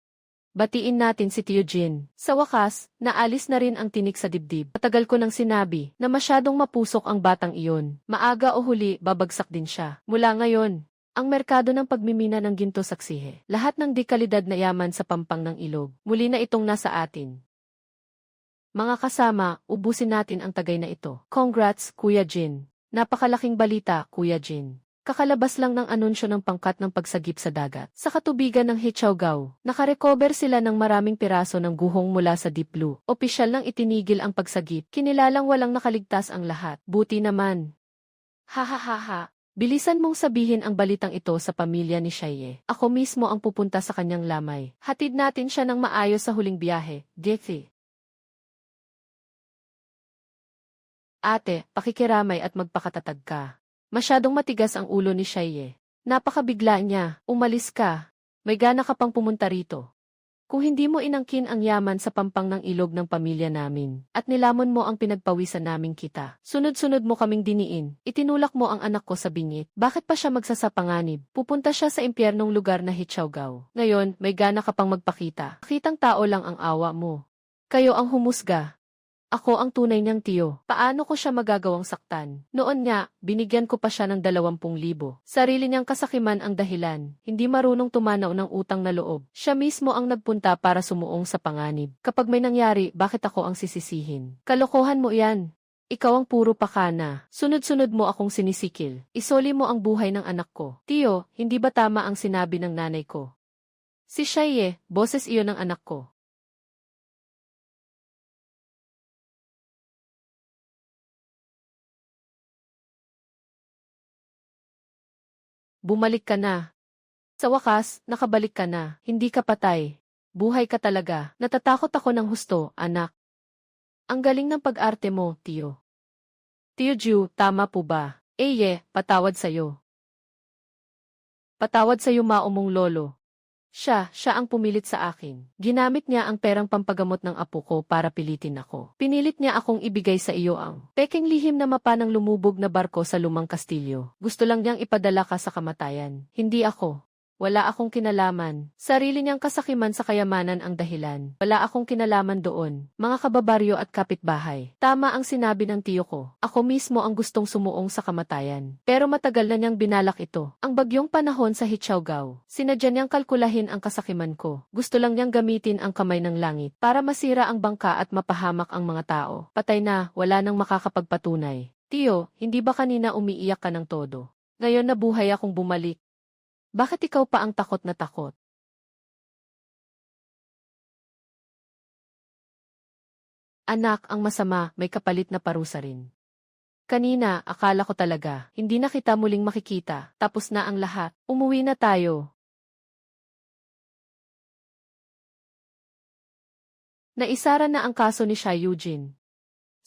Batiin natin si Tio Jin. Sa wakas, naalis na rin ang tinik sa dibdib. Matagal ko nang sinabi na masyadong mapusok ang batang iyon. Maaga o huli, babagsak din siya. Mula ngayon, ang merkado ng pagmimina ng ginto saksihe. Lahat ng dekalidad na yaman sa pampang ng ilog. Muli na itong nasa atin. Mga kasama, ubusin natin ang tagay na ito. Congrats, Kuya Jin. Napakalaking balita, Kuya Jin. Kakalabas lang ng anunsyo ng pangkat ng pagsagip sa dagat. Sa katubigan ng Hichaogao, nakarecover sila ng maraming piraso ng guhong mula sa Deep Blue. Opisyal nang itinigil ang pagsagip. Kinilalang walang nakaligtas ang lahat. Buti naman. Ha. Bilisan mong sabihin ang balitang ito sa pamilya ni Shaiye. Ako mismo ang pupunta sa kanyang lamay. Hatid natin siya ng maayos sa huling biyahe. Dethi. Ate, pakikiramay at magpakatatag ka. Masyadong matigas ang ulo ni Shaye. Napakabigla niya, umalis ka. May gana ka pang pumunta rito. Kung hindi mo inangkin ang yaman sa pampang ng ilog ng pamilya namin, at nilamon mo ang pinagpawisan naming kita, sunod-sunod mo kaming diniin, itinulak mo ang anak ko sa bingit, bakit pa siya magsasapanganib? Pupunta siya sa impyernong lugar na Hichawgao. Ngayon, may gana ka pang magpakita. Kitang tao lang ang awa mo. Kayo ang humusga. Ako ang tunay niyang tiyo. Paano ko siya magagawang saktan? Noon nga, binigyan ko pa siya ng 20,000. Sarili niyang kasakiman ang dahilan. Hindi marunong tumanaw ng utang na loob. Siya mismo ang nagpunta para sumuong sa panganib. Kapag may nangyari, bakit ako ang sisisihin? Kalokohan mo yan. Ikaw ang puro pakana. Sunod-sunod mo akong sinisikil. Isoli mo ang buhay ng anak ko. Tiyo, hindi ba tama ang sinabi ng nanay ko? Si Shaye, boses iyon ng anak ko. Bumalik ka na. Sa wakas, nakabalik ka na. Hindi ka patay. Buhay ka talaga. Natatakot ako ng husto, anak. Ang galing ng pag-arte mo, tiyo. Tiyo Ju, tama po ba? Patawad sa'yo. Patawad sa'yo maumong lolo. Siya ang pumilit sa akin. Ginamit niya ang perang pampagamot ng apo ko para pilitin ako. Pinilit niya akong ibigay sa iyo ang peking lihim na mapa ng lumubog na barko sa lumang kastilyo. Gusto lang niyang ipadala ka sa kamatayan. Hindi ako. Wala akong kinalaman. Sarili niyang kasakiman sa kayamanan ang dahilan. Wala akong kinalaman doon. Mga kababaryo at kapitbahay. Tama ang sinabi ng tiyo ko. Ako mismo ang gustong sumuong sa kamatayan. Pero matagal na niyang binalak ito. Ang bagyong panahon sa Hichawgao. Sinadya niyang kalkulahin ang kasakiman ko. Gusto lang niyang gamitin ang kamay ng langit para masira ang bangka at mapahamak ang mga tao. Patay na, wala nang makakapagpatunay. Tiyo, hindi ba kanina umiiyak ka ng todo? Ngayon nabuhay akong bumalik. Bakit ikaw pa ang takot na takot? Anak, ang masama, may kapalit na parusa rin. Kanina, akala ko talaga, hindi na kita muling makikita, tapos na ang lahat, umuwi na tayo. Naisara na ang kaso ni Sha Eugene.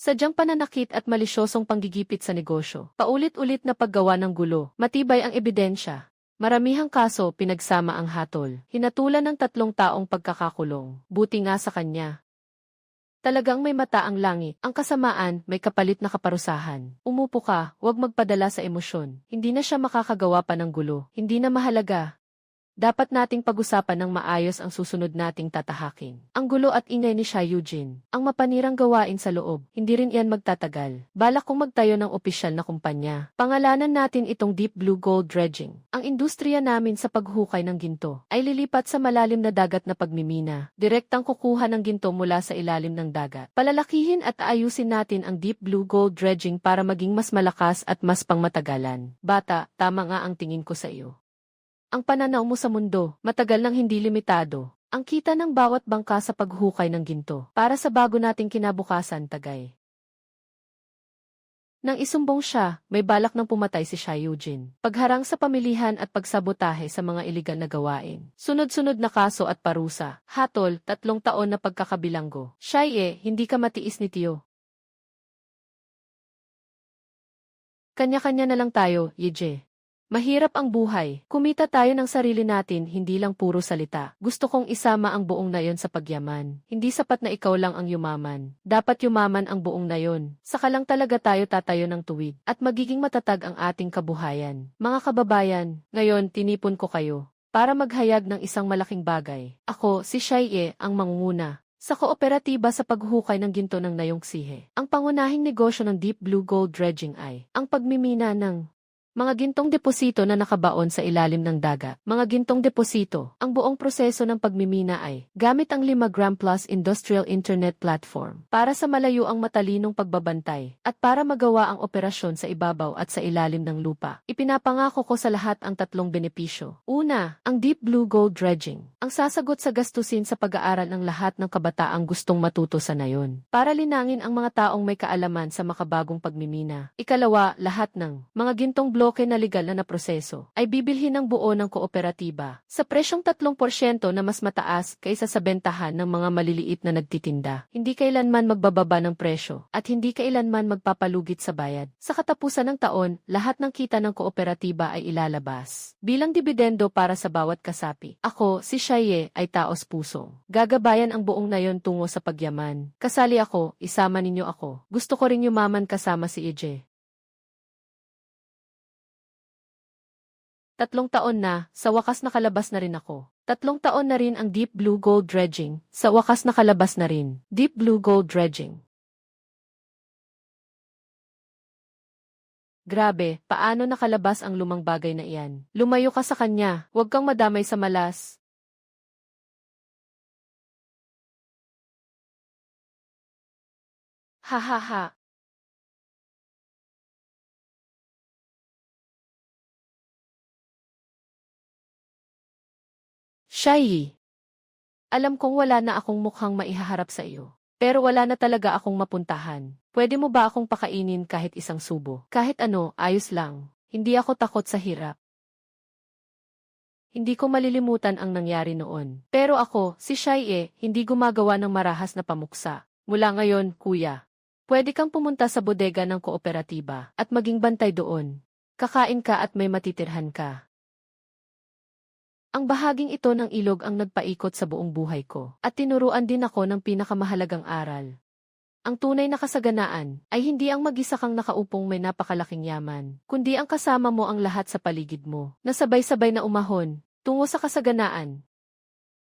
Sadyang pananakit at malisyosong panggigipit sa negosyo, paulit-ulit na paggawa ng gulo, matibay ang ebidensya. Maramihang kaso pinagsama ang hatol, hinatulan ng 3 taong pagkakakulong, buti nga sa kanya. Talagang may mata ang langit, ang kasamaan may kapalit na kaparusahan. Umupo ka, huwag magpadala sa emosyon, hindi na siya makakagawa pa ng gulo, hindi na mahalaga. Dapat nating pag-usapan ng maayos ang susunod nating tatahakin. Ang gulo at ingay ni Sha Eugene, ang mapanirang gawain sa loob, hindi rin iyan magtatagal. Balak kong magtayo ng opisyal na kumpanya. Pangalanan natin itong Deep Blue Gold Dredging. Ang industriya namin sa paghukay ng ginto ay lilipat sa malalim na dagat na pagmimina. Direktang kukuha ng ginto mula sa ilalim ng dagat. Palalakihin at aayusin natin ang Deep Blue Gold Dredging para maging mas malakas at mas pangmatagalan. Bata, tama nga ang tingin ko sa iyo. Ang pananaw mo sa mundo, matagal nang hindi limitado. Ang kita ng bawat bangka sa paghukay ng ginto, para sa bago nating kinabukasan, Tagay. Nang isumbong siya, may balak ng pumatay si Sha Eugene. Pagharang sa pamilihan at pagsabotahe sa mga iligal na gawain. Sunod-sunod na kaso at parusa. Hatol, 3 taon na pagkakabilanggo. Shaye, hindi ka matiis ni tiyo. Kanya-kanya na lang tayo, Yeje. Mahirap ang buhay. Kumita tayo ng sarili natin, hindi lang puro salita. Gusto kong isama ang buong nayon sa pagyaman. Hindi sapat na ikaw lang ang yumaman. Dapat yumaman ang buong nayon. Saka lang talaga tayo tatayo ng tuwid. At magiging matatag ang ating kabuhayan. Mga kababayan, ngayon tinipon ko kayo. Para maghayag ng isang malaking bagay. Ako, si Shaye, ang mangunguna. Sa kooperatiba sa paghukay ng ginto ng Nayongsihe. Ang pangunahing negosyo ng Deep Blue Gold Dredging ay ang pagmimina ng mga gintong deposito na nakabaon sa ilalim ng dagat. Mga gintong deposito, ang buong proseso ng pagmimina ay gamit ang 5 gram plus industrial internet platform para sa malayo ang matalinong pagbabantay at para magawa ang operasyon sa ibabaw at sa ilalim ng lupa. Ipinapangako ko sa lahat ang 3 benepisyo. Una, ang Deep Blue Gold Dredging. Ang sasagot sa gastusin sa pag-aaral ng lahat ng kabataang gustong matuto sa nayon. Para linangin ang mga taong may kaalaman sa makabagong pagmimina. Ikalawa, lahat ng mga gintong bloke na legal na proseso, ay bibilhin ng buo ng kooperatiba sa presyong 3% na mas mataas kaysa sa bentahan ng mga maliliit na nagtitinda. Hindi kailanman magbababa ng presyo at hindi kailanman magpapalugit sa bayad. Sa katapusan ng taon, lahat ng kita ng kooperatiba ay ilalabas bilang dibidendo para sa bawat kasapi. Ako, si Shaye, ay taos puso. Gagabayan ang buong nayon tungo sa pagyaman. Kasali ako, isama ninyo ako. Gusto ko ring yumaman kasama si EJ. 3 taon na, sa wakas nakalabas na rin ako. 3 taon na rin ang Deep Blue Gold Dredging, sa wakas nakalabas na rin. Deep Blue Gold Dredging. Grabe, paano nakalabas ang lumang bagay na iyan? Lumayo ka sa kanya, huwag kang madamay sa malas. Ha ha ha. Shai. Alam kong wala na akong mukhang maihaharap sa iyo. Pero wala na talaga akong mapuntahan. Pwede mo ba akong pakainin kahit isang subo? Kahit ano, ayos lang. Hindi ako takot sa hirap. Hindi ko malilimutan ang nangyari noon. Pero ako, si Shai, hindi gumagawa ng marahas na pamuksa. Mula ngayon, kuya. Pwede kang pumunta sa bodega ng kooperatiba at maging bantay doon. Kakain ka at may matitirhan ka. Ang bahaging ito ng ilog ang nagpaikot sa buong buhay ko, at tinuruan din ako ng pinakamahalagang aral. Ang tunay na kasaganaan ay hindi ang mag-isa kang nakaupong may napakalaking yaman, kundi ang kasama mo ang lahat sa paligid mo, na sabay-sabay na umahon, tungo sa kasaganaan.